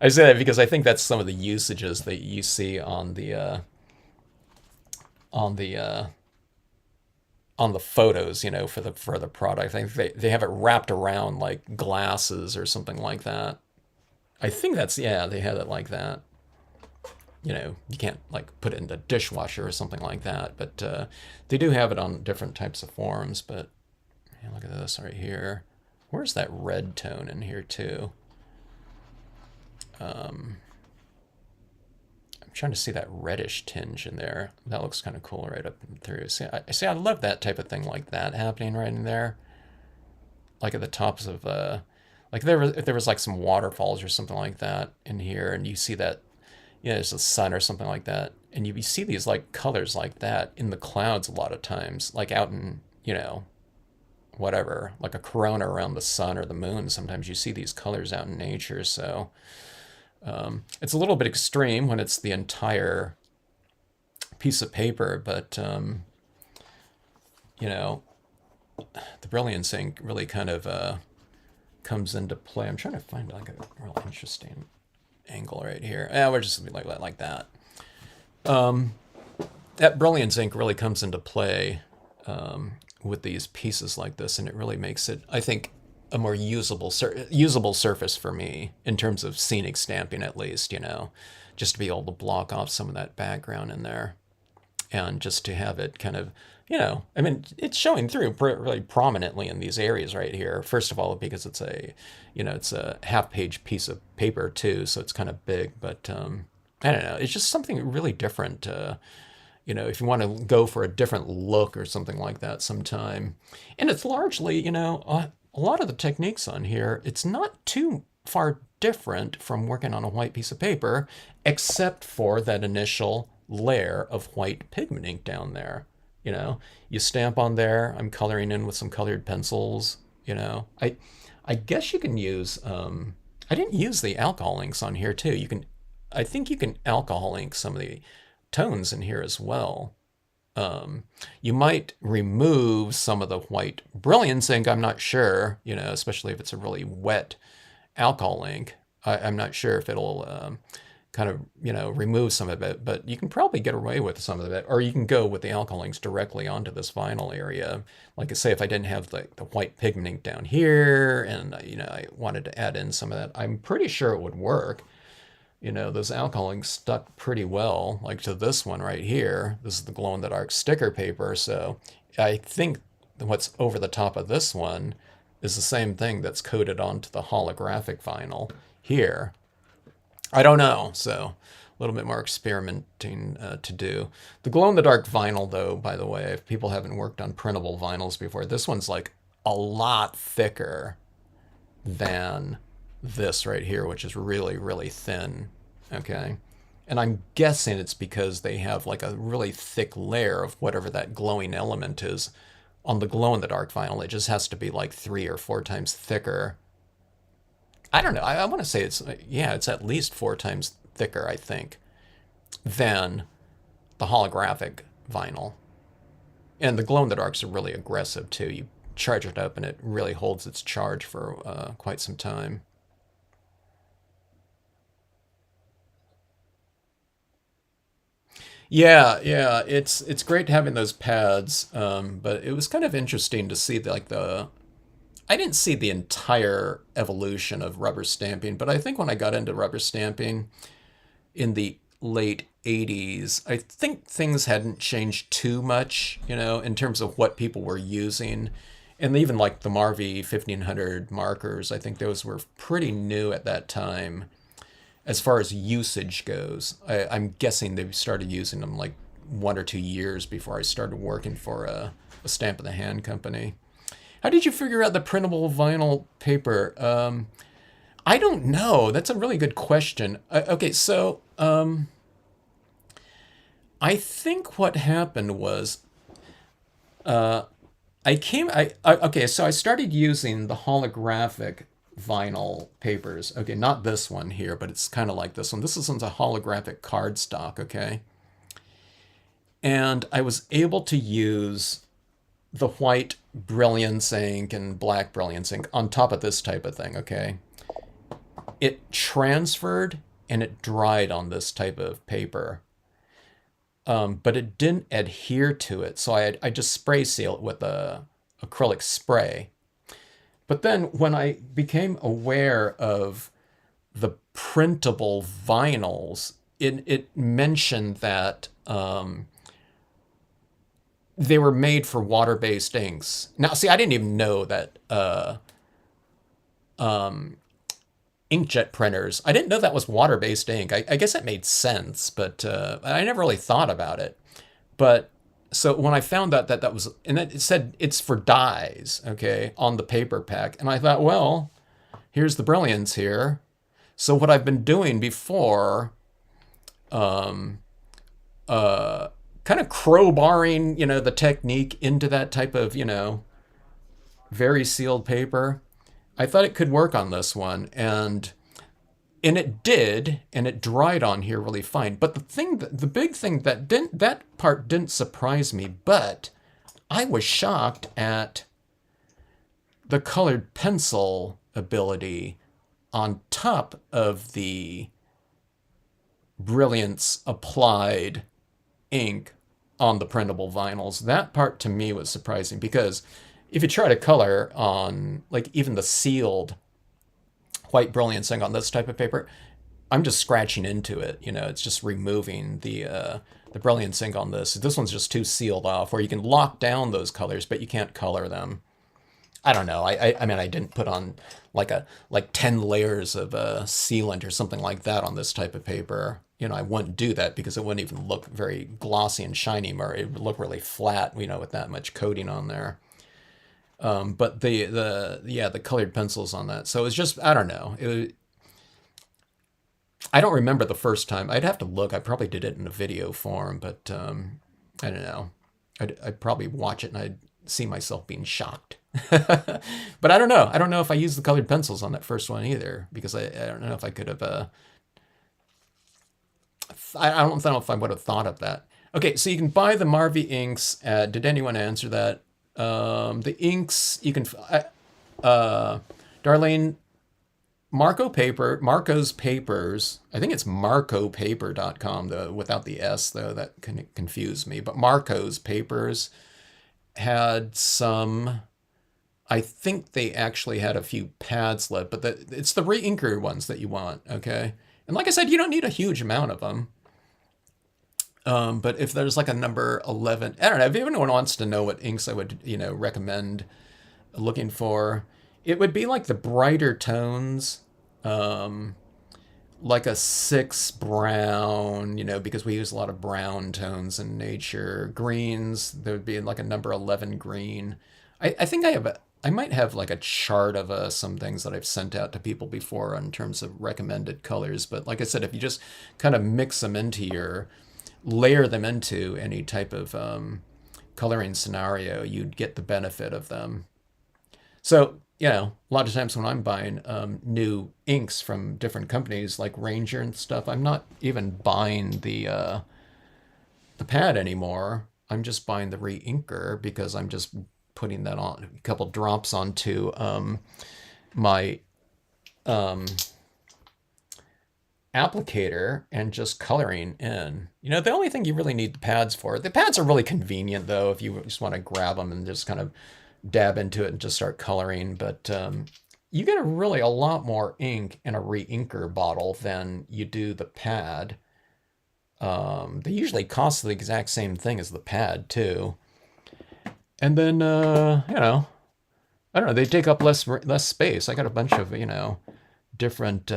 say that because I think that's some of the usages that you see on the photos, for the product. I think they have it wrapped around like glasses or something like that. I think they had it like that. You can't like put it in the dishwasher or something like that, but they do have it on different types of forms. But look at this right here. Where's that red tone in here too? I'm trying to see that reddish tinge in there. That looks kind of cool right up through. I love that type of thing like that happening right in there. Like at the tops of like if there was like some waterfalls or something like that in here, and you see that, there's a sun or something like that, and you see these like colors like that in the clouds a lot of times, like out in, whatever, like a corona around the sun or the moon. Sometimes you see these colors out in nature. So it's a little bit extreme when it's the entire piece of paper, but the brilliance ink really kind of comes into play. I'm trying to find like a real interesting angle right here. Yeah, we're just like that. That brilliance ink really comes into play with these pieces like this, and it really makes it, I think, a more usable surface for me in terms of scenic stamping, at least. Just to be able to block off some of that background in there, and just to have it kind of, it's showing through really prominently in these areas right here. First of all, because it's it's a half-page piece of paper too, so it's kind of big. But I don't know, it's just something really different. If you want to go for a different look or something like that sometime. And it's largely, a lot of the techniques on here, it's not too far different from working on a white piece of paper, except for that initial layer of white pigment ink down there. You stamp on there. I'm coloring in with some colored pencils. I guess you can use, I didn't use the alcohol inks on here too. I think you can alcohol ink some of the tones in here as well. You might remove some of the white brilliance ink. I'm not sure, especially if it's a really wet alcohol ink. I'm not sure if it'll kind of, remove some of it, but you can probably get away with some of it, or you can go with the alcohol inks directly onto this vinyl area. Like I say, if I didn't have the white pigment ink down here, and I wanted to add in some of that, I'm pretty sure it would work. Those alcohol inks stuck pretty well, like to this one right here. This is the glow-in-the-dark sticker paper, so I think what's over the top of this one is the same thing that's coated onto the holographic vinyl here. I don't know, so a little bit more experimenting to do. The glow-in-the-dark vinyl, though, by the way, if people haven't worked on printable vinyls before, this one's like a lot thicker than this right here, which is really, really thin, okay? And I'm guessing it's because they have like a really thick layer of whatever that glowing element is on the glow-in-the-dark vinyl. It just has to be like 3 or 4 times thicker. I don't know. I want to say it's at least 4 times thicker, I think, than the holographic vinyl. And the glow-in-the-darks are really aggressive too. charge it up and it really holds its charge for quite some time. Yeah, yeah, it's great having those pads, but it was kind of interesting to see like the I didn't see the entire evolution of rubber stamping, but I think when I got into rubber stamping in the late 80s, I think things hadn't changed too much, in terms of what people were using. And even like the Marvy 1500 markers, I think those were pretty new at that time as far as usage goes. I'm guessing they started using them like 1 or 2 years before I started working for a stamp of the hand company. How did you figure out the printable vinyl paper? I don't know. That's a really good question. Okay, so I think what happened was okay, so I started using the holographic vinyl papers. Okay, not this one here, but it's kind of like this one. This is a holographic cardstock, okay? And I was able to use the white Brilliance ink and black Brilliance ink on top of this type of thing, okay? It transferred and it dried on this type of paper. But it didn't adhere to it, so I just spray seal it with a acrylic spray. But then when I became aware of the printable vinyls, it mentioned that they were made for water-based inks. Now, see, I didn't even know that inkjet printers. I didn't know that was water-based ink. I guess it made sense, but I never really thought about it. But so when I found out that was, and it said it's for dyes, okay, on the paper pack, and I thought, well, here's the brilliance here. So what I've been doing before, kind of crowbarring, the technique into that type of, very sealed paper. I thought it could work on this one, and it did, and it dried on here really fine. But the big thing that part didn't surprise me, but I was shocked at the colored pencil ability on top of the Brilliance applied ink on the printable vinyls. That part to me was surprising because if you try to color on like even the sealed white Brilliance ink on this type of paper, I'm just scratching into it. It's just removing the Brilliance ink on this. This one's just too sealed off, where you can lock down those colors, but you can't color them. I don't know. I mean, I didn't put on like 10 layers of sealant or something like that on this type of paper. I wouldn't do that because it wouldn't even look very glossy and shiny, or it would look really flat, with that much coating on there. But the colored pencils on that. So it's just, I don't know. I don't remember the first time. I'd have to look. I probably did it in a video form, but I don't know. I'd probably watch it and I'd see myself being shocked. But I don't know. I don't know if I used the colored pencils on that first one either, because I don't know if I could have. I don't know if I would have thought of that. Okay, so you can buy the Marvy inks. Did anyone answer that? The inks you can. Darlene, Marco's Papers. I think it's marcopaper.com though, without the S though. That can confuse me. But Marco's Papers had some. I think they actually had a few pads left, but it's the re-inker ones that you want, okay? And like I said, you don't need a huge amount of them. But if there's like a number 11, I don't know, if anyone wants to know what inks I would, recommend looking for, it would be like the brighter tones, like a 6 brown, because we use a lot of brown tones in nature. Greens, there would be like a number 11 green. I think I might have like a chart of some things that I've sent out to people before in terms of recommended colors. But like I said, if you just kind of layer them into any type of coloring scenario, you'd get the benefit of them. So, a lot of times when I'm buying new inks from different companies like Ranger and stuff, I'm not even buying the pad anymore. I'm just buying the re-inker because I'm just putting that on, a couple drops onto my applicator and just coloring in. The only thing you really need the pads for. The pads are really convenient though if you just want to grab them and just kind of dab into it and just start coloring. But you get really a lot more ink in a re-inker bottle than you do the pad. They usually cost the exact same thing as the pad too. And then, I don't know, they take up less space. I got a bunch of, different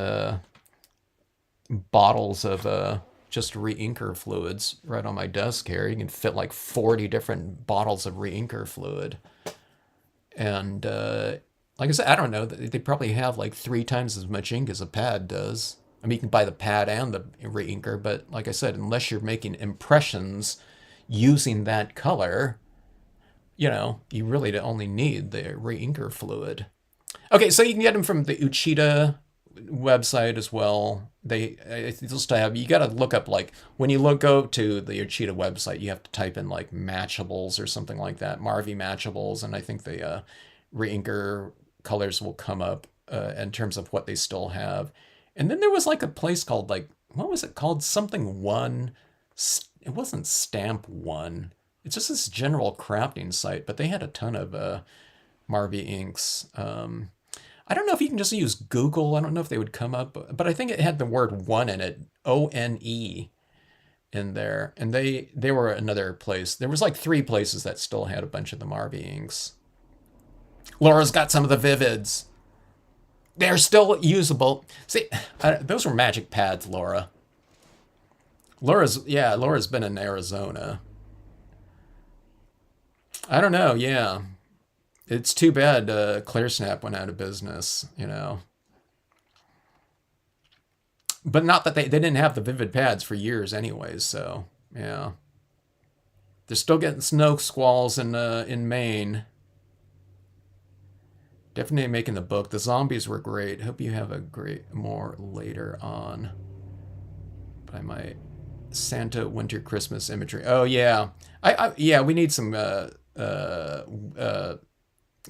bottles of just re-inker fluids right on my desk here. You can fit like 40 different bottles of re-inker fluid. And like I said, I don't know, they probably have like 3 times as much ink as a pad does. I mean, you can buy the pad and the re-inker, but like I said, unless you're making impressions using that color, you really only need the re-inker fluid. Okay, so you can get them from the Uchida website as well. They just have, you got to look up, like, when you go to the Uchida website, you have to type in like matchables or something like that, Marvy matchables, and I think the re-inker colors will come up in terms of what they still have. And then there was like a place called, like, what was it called? Something One. It wasn't Stamp One. It's just this general crafting site, but they had a ton of Marvy inks. I don't know if you can just use Google. I don't know if they would come up, but I think it had the word one in it, ONE, in there. And they were another place. There was like 3 places that still had a bunch of the Marvy inks. Laura's got some of the Vivids. They're still usable. See, those were magic pads, Laura. Laura's been in Arizona. I don't know, yeah. It's too bad ClearSnap went out of business, But not that they didn't have the Vivid pads for years anyways, so, yeah. They're still getting snow squalls in Maine. Definitely making the book. The zombies were great. Hope you have a great more later on. By my Santa Winter Christmas imagery. Oh yeah, yeah. We need some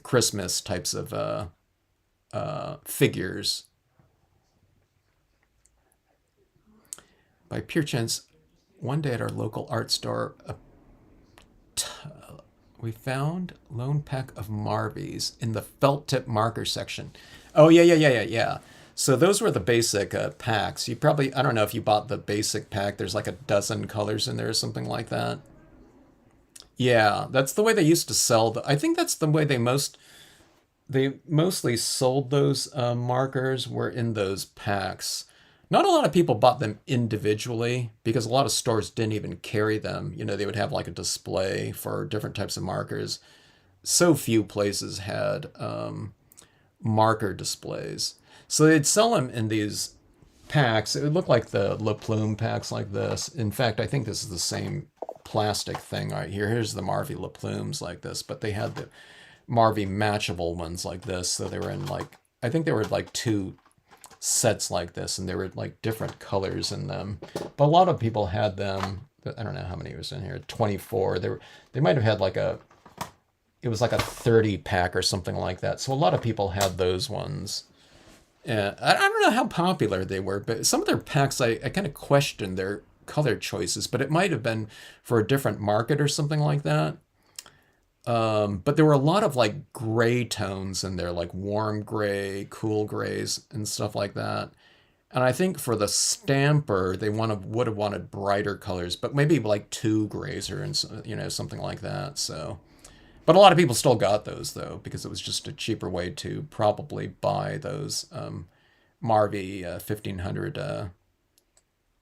Christmas types of figures. By pure chance, one day at our local art store, we found lone pack of Marvies in the felt tip marker section. Oh yeah. So those were the basic packs. You probably, I don't know if you bought the basic pack. There's like a dozen colors in there or something like that. Yeah, that's the way they used to sell I think that's the way they mostly sold those markers, were in those packs. Not a lot of people bought them individually because a lot of stores didn't even carry them. They would have like a display for different types of markers. So few places had marker displays. So they'd sell them in these packs. It would look like the La Plume packs like this. In fact, I think this is the same plastic thing right here. Here's the Marvy La Plumes like this, but they had the Marvy matchable ones like this. So they were in like, I think they were like 2 sets like this, and they were like different colors in them. But a lot of people had them. I don't know how many was in here. 24. They might have had like it was like a 30 pack or something like that. So a lot of people had those ones. And I don't know how popular they were, but some of their packs, I kind of questioned their color choices, but it might have been for a different market or something like that. But there were a lot of like gray tones in there, like warm gray, cool grays, and stuff like that. And I think for the stamper, they would have wanted brighter colors, but maybe like 2 grays or something like that. So, but a lot of people still got those though, because it was just a cheaper way to probably buy those Marvy 1500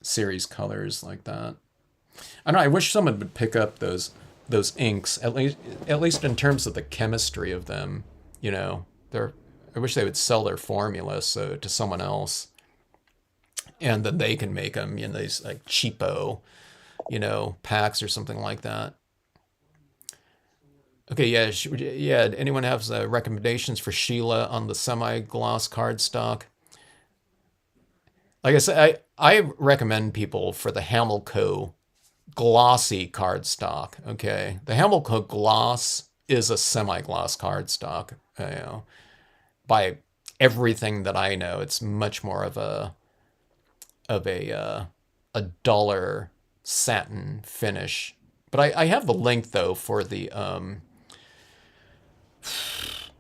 series colors like that. I don't know. I wish someone would pick up those inks, at least in terms of the chemistry of them. I wish they would sell their formula to someone else, and then they can make them in these like cheapo, packs or something like that. Okay, yeah. Anyone have recommendations for Sheila on the semi-gloss cardstock? Like I said, I recommend people for the Hamilco glossy cardstock. Okay, the Hamilco gloss is a semi-gloss cardstock. By everything that I know, it's much more of a duller satin finish. But I have the link though for the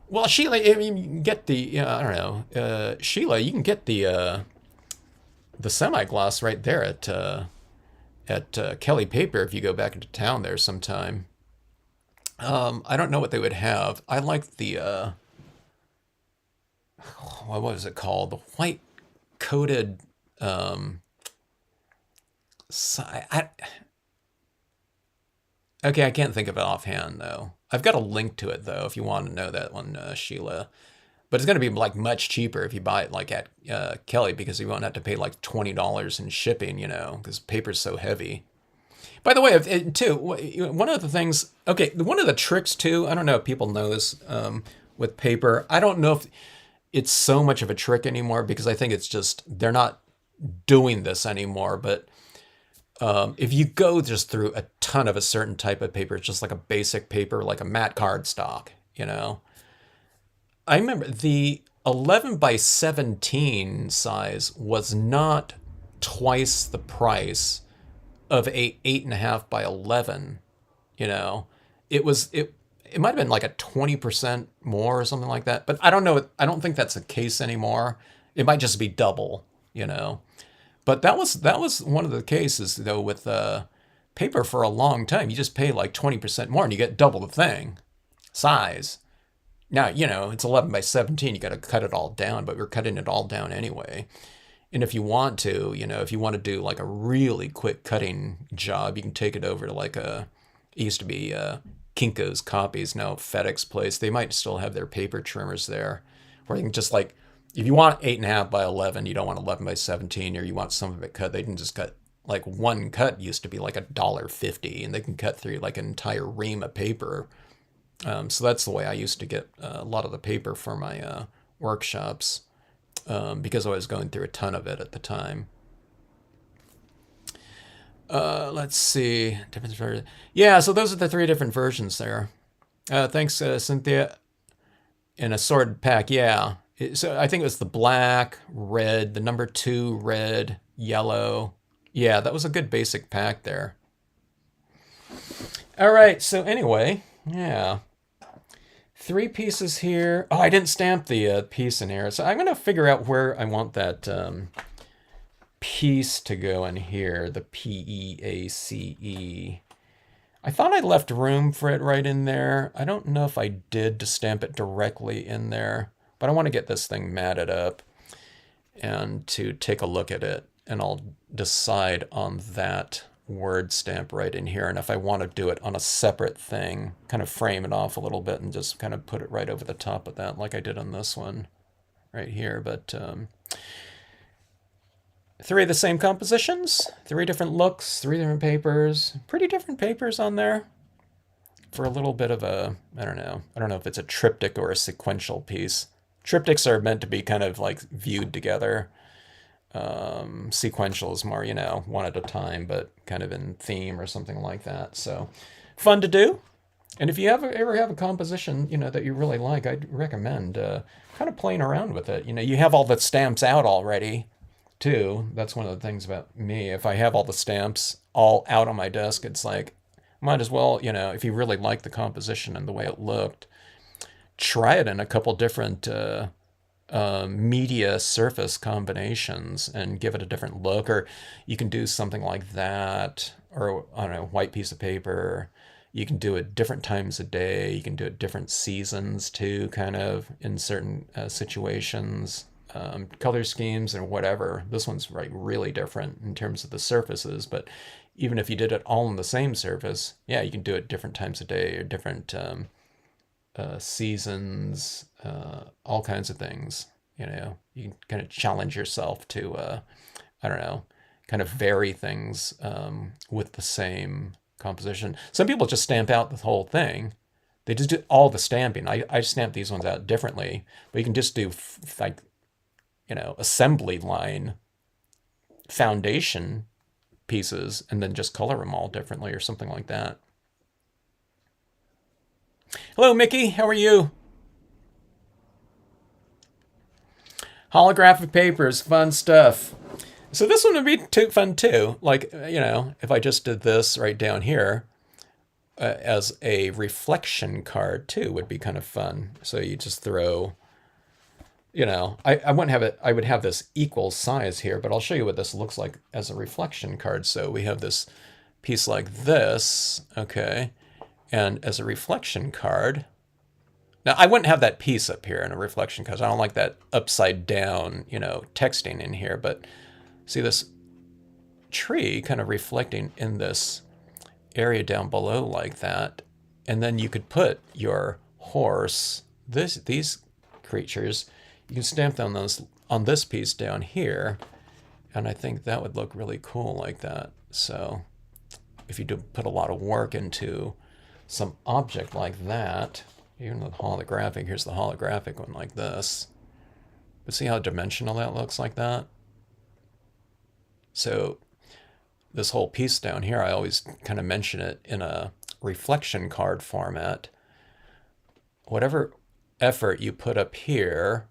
well, Sheila, I mean, you can get the I don't know, Sheila, you can get the semi-gloss right there at Kelly Paper if you go back into town there sometime. I don't know what they would have. I like the what was it called? The white coated. I, okay, I can't think of it offhand though. I've got a link to it though if you want to know that one, Sheila. But it's going to be like much cheaper if you buy it like at Kelly because you won't have to pay like $20 in shipping, because paper's so heavy. By the way, too, one of the things, okay, one of the tricks too, I don't know if people know this with paper. I don't know if it's so much of a trick anymore because I think it's just, they're not doing this anymore. But if you go just through a ton of a certain type of paper, it's just like a basic paper, like a matte cardstock, I remember the 11 by 17 size was not twice the price of a 8.5 by 11. It might have been like a 20% more or something like that. But I don't know. I don't think that's the case anymore. It might just be double. But that was one of the cases though with paper for a long time. You just pay like 20% more and you get double the thing size. Now, it's 11 by 17. You got to cut it all down, but we're cutting it all down anyway. And if you want to, if you want to do like a really quick cutting job, you can take it over to like it used to be Kinko's Copies, now FedEx Place. They might still have their paper trimmers there where you can just like, if you want 8.5 by 11, you don't want 11 by 17, or you want some of it cut, they can just cut like one cut used to be like $1.50 and they can cut through like an entire ream of paper. So that's the way I used to get a lot of the paper for my workshops because I was going through a ton of it at the time. Let's see. Yeah, so those are the 3 different versions there. Thanks, Cynthia. In a sorted pack, yeah. So I think it was the black, red, the number 2 red, yellow. Yeah, that was a good basic pack there. All right, so anyway, yeah. 3 pieces here. Oh, I didn't stamp the piece in here. So I'm going to figure out where I want that piece to go in here, the PEACE. I thought I left room for it right in there. I don't know if I did to stamp it directly in there, but I want to get this thing matted up and to take a look at it, and I'll decide on that word stamp right in here. And if I want to do it on a separate thing, kind of frame it off a little bit and just kind of put it right over the top of that like I did on this one right here. But 3 of the same compositions, 3 different looks, 3 different papers, pretty different papers on there for a little bit of a, I don't know if it's a triptych or a sequential piece. Triptychs are meant to be kind of like viewed together. Sequential is more, one at a time, but kind of in theme or something like that. So fun to do. And if you ever have a composition, that you really like, I'd recommend kind of playing around with it. You have all the stamps out already, too. That's one of the things about me. If I have all the stamps all out on my desk, it's like, might as well, if you really like the composition and the way it looked, try it in a couple different media surface combinations and give it a different look. Or you can do something like that, or I don't know, white piece of paper. You can do it different times a day. You can do it different seasons too, kind of in certain situations, color schemes or whatever. This one's really different in terms of the surfaces, but even if you did it all on the same surface, yeah, you can do it different times a day or different seasons, all kinds of things. You can kind of challenge yourself to, I don't know, kind of vary things with the same composition. Some people just stamp out the whole thing. They just do all the stamping. I stamp these ones out differently, but you can just do assembly line foundation pieces and then just color them all differently or something like that. Hello, Mickey. How are you? Holographic papers, fun stuff. So this one would be fun too. Like, if I just did this right down here as a reflection card too, would be kind of fun. So you just throw, I wouldn't have it. I would have this equal size here, but I'll show you what this looks like as a reflection card. So we have this piece like this, okay, and as a reflection card. Now, I wouldn't have that piece up here in a reflection because I don't like that upside down, texting in here. But see this tree kind of reflecting in this area down below like that. And then you could put your horse, these creatures, you can stamp them on this piece down here. And I think that would look really cool like that. So if you do put a lot of work into some object like that, even the holographic, here's the holographic one like this. But see how dimensional that looks like that? So this whole piece down here, I always kind of mention it in a reflection card format. Whatever effort you put up here,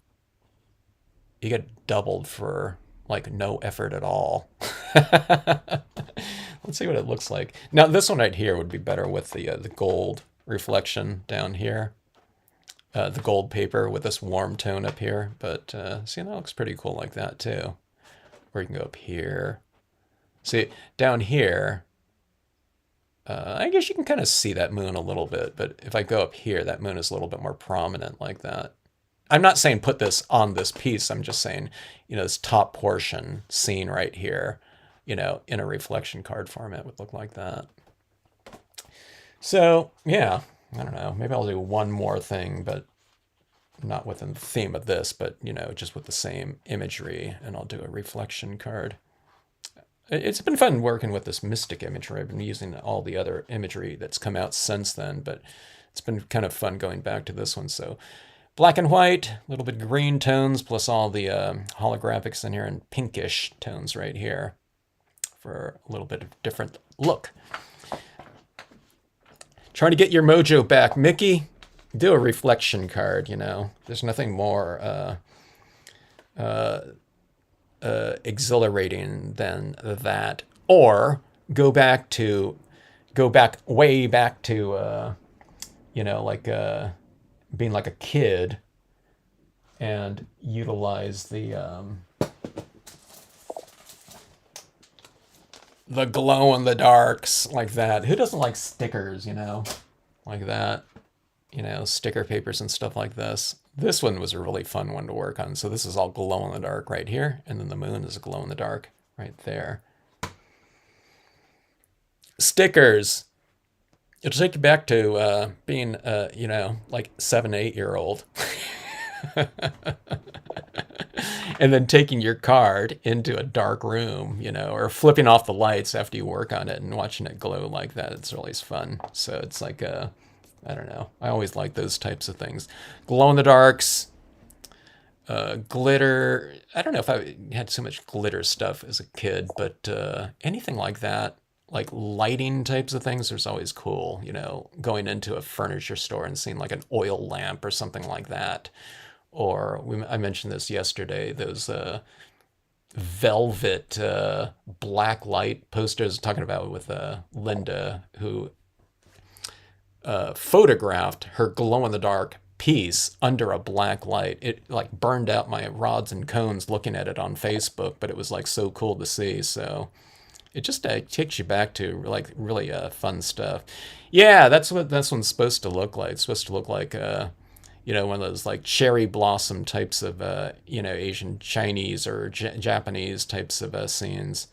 you get doubled for like no effort at all. Let's see what it looks like. Now this one right here would be better with the gold reflection down here. The gold paper with this warm tone up here. But see, that looks pretty cool like that too. Or you can go up here. See, down here, I guess you can kind of see that moon a little bit. But if I go up here, that moon is a little bit more prominent like that. I'm not saying put this on this piece. I'm just saying, this top portion seen right here, in a reflection card format would look like that. So, yeah, I don't know. Maybe I'll do one more thing, but not within the theme of this, but, just with the same imagery, and I'll do a reflection card. It's been fun working with this mystic imagery. I've been using all the other imagery that's come out since then, but it's been kind of fun going back to this one. So black and white, a little bit green tones, plus all the holographics in here, and pinkish tones right here for a little bit of different look. Trying to get your mojo back, Mickey. Do a reflection card, There's nothing more exhilarating than that. Or go back way back to, being like a kid and utilize the glow in the darks like that. Who doesn't like stickers, like that? Sticker papers and stuff like this. This one was a really fun one to work on. So this is all glow in the dark right here. And then the moon is a glow in the dark right there. Stickers. It'll take you back to being, like 7, 8-year-old. And then taking your card into a dark room, or flipping off the lights after you work on it and watching it glow like that. It's always fun. So it's like I don't know. I always like those types of things. Glow in the darks, glitter. I don't know if I had so much glitter stuff as a kid, but anything like that, like lighting types of things, there's always cool. Going into a furniture store and seeing like an oil lamp or something like that. Or I mentioned this yesterday, those velvet black light posters, talking about with Linda, who photographed her glow-in-the-dark piece under a black light. It like burned out my rods and cones looking at it on Facebook, but it was like so cool to see. So it just takes you back to like really fun stuff. Yeah, that's what this one's supposed to look like. It's supposed to look like one of those like cherry blossom types of Asian Chinese or Japanese types of scenes.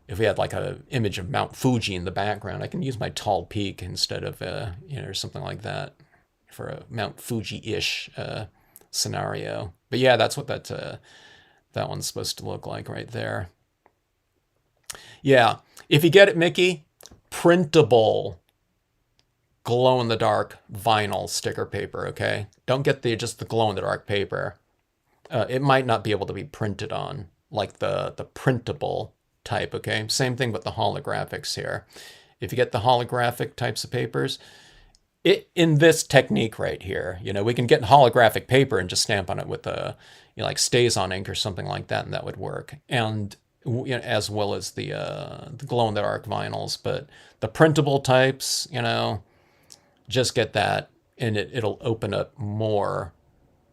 If we had like a image of Mount Fuji in the background, I can use my tall peak instead of or something like that for a Mount Fuji-ish scenario. But yeah, that's what that one's supposed to look like right there. Yeah, if you get it, Mickey, printable glow-in-the-dark vinyl sticker paper, okay? Don't get just the glow-in-the-dark paper. It might not be able to be printed on, like the printable type, okay? Same thing with the holographics here. If you get the holographic types of papers, in this technique right here, we can get holographic paper and just stamp on it with like stays on ink or something like that, and that would work. And as well as the glow in the dark vinyls, but the printable types, just get that, and it'll open up more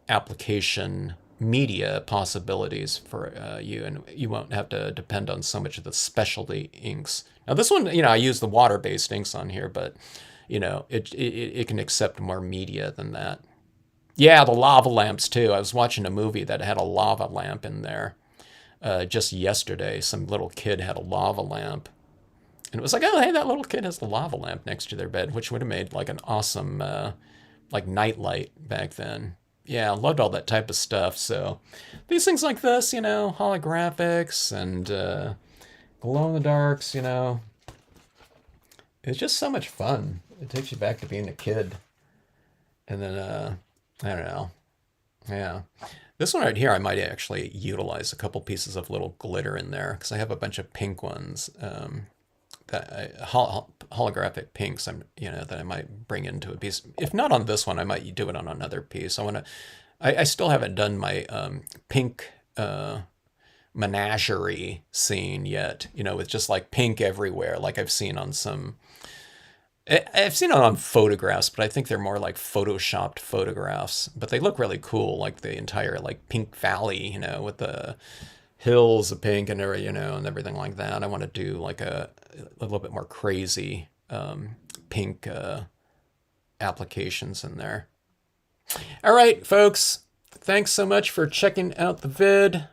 application media possibilities for you, and you won't have to depend on so much of the specialty inks. Now this one, I use the water-based inks on here, but it can accept more media than that. Yeah, the lava lamps too. I was watching a movie that had a lava lamp in there just yesterday. Some little kid had a lava lamp, and it was like, oh, hey, that little kid has the lava lamp next to their bed, which would have made like an awesome like night light back then. Yeah, I loved all that type of stuff. So these things like this, holographics and glow in the darks, it's just so much fun. It takes you back to being a kid. And then, I don't know. Yeah. This one right here, I might actually utilize a couple pieces of little glitter in there because I have a bunch of pink ones holographic pinks, that I might bring into a piece. If not on this one, I might do it on another piece. I still haven't done my pink menagerie scene yet, with just like pink everywhere, like I've seen on I've seen it on photographs, but I think they're more like photoshopped photographs. But they look really cool, like the entire like pink valley, with the hills of pink and and everything like that. I want to do like a little bit more crazy pink applications in there. All right, folks. Thanks so much for checking out the vid.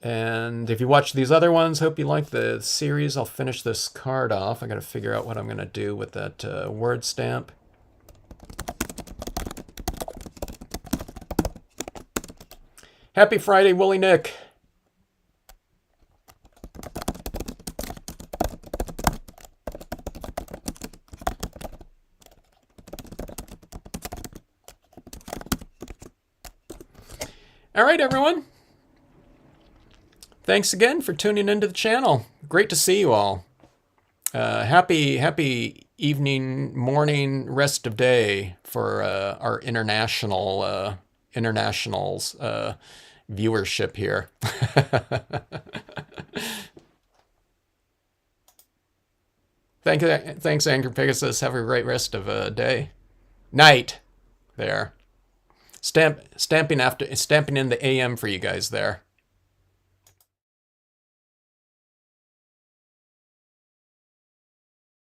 And if you watch these other ones, hope you like the series. I'll finish this card off. I got to figure out what I'm going to do with that word stamp. Happy Friday, Willie Nick. All right, everyone. Thanks again for tuning into the channel. Great to see you all. Happy evening, morning, rest of day for our internationals viewership here. Thanks, Angry Pegasus. Have a great rest of day. Night. There. Stamping in the AM for you guys there.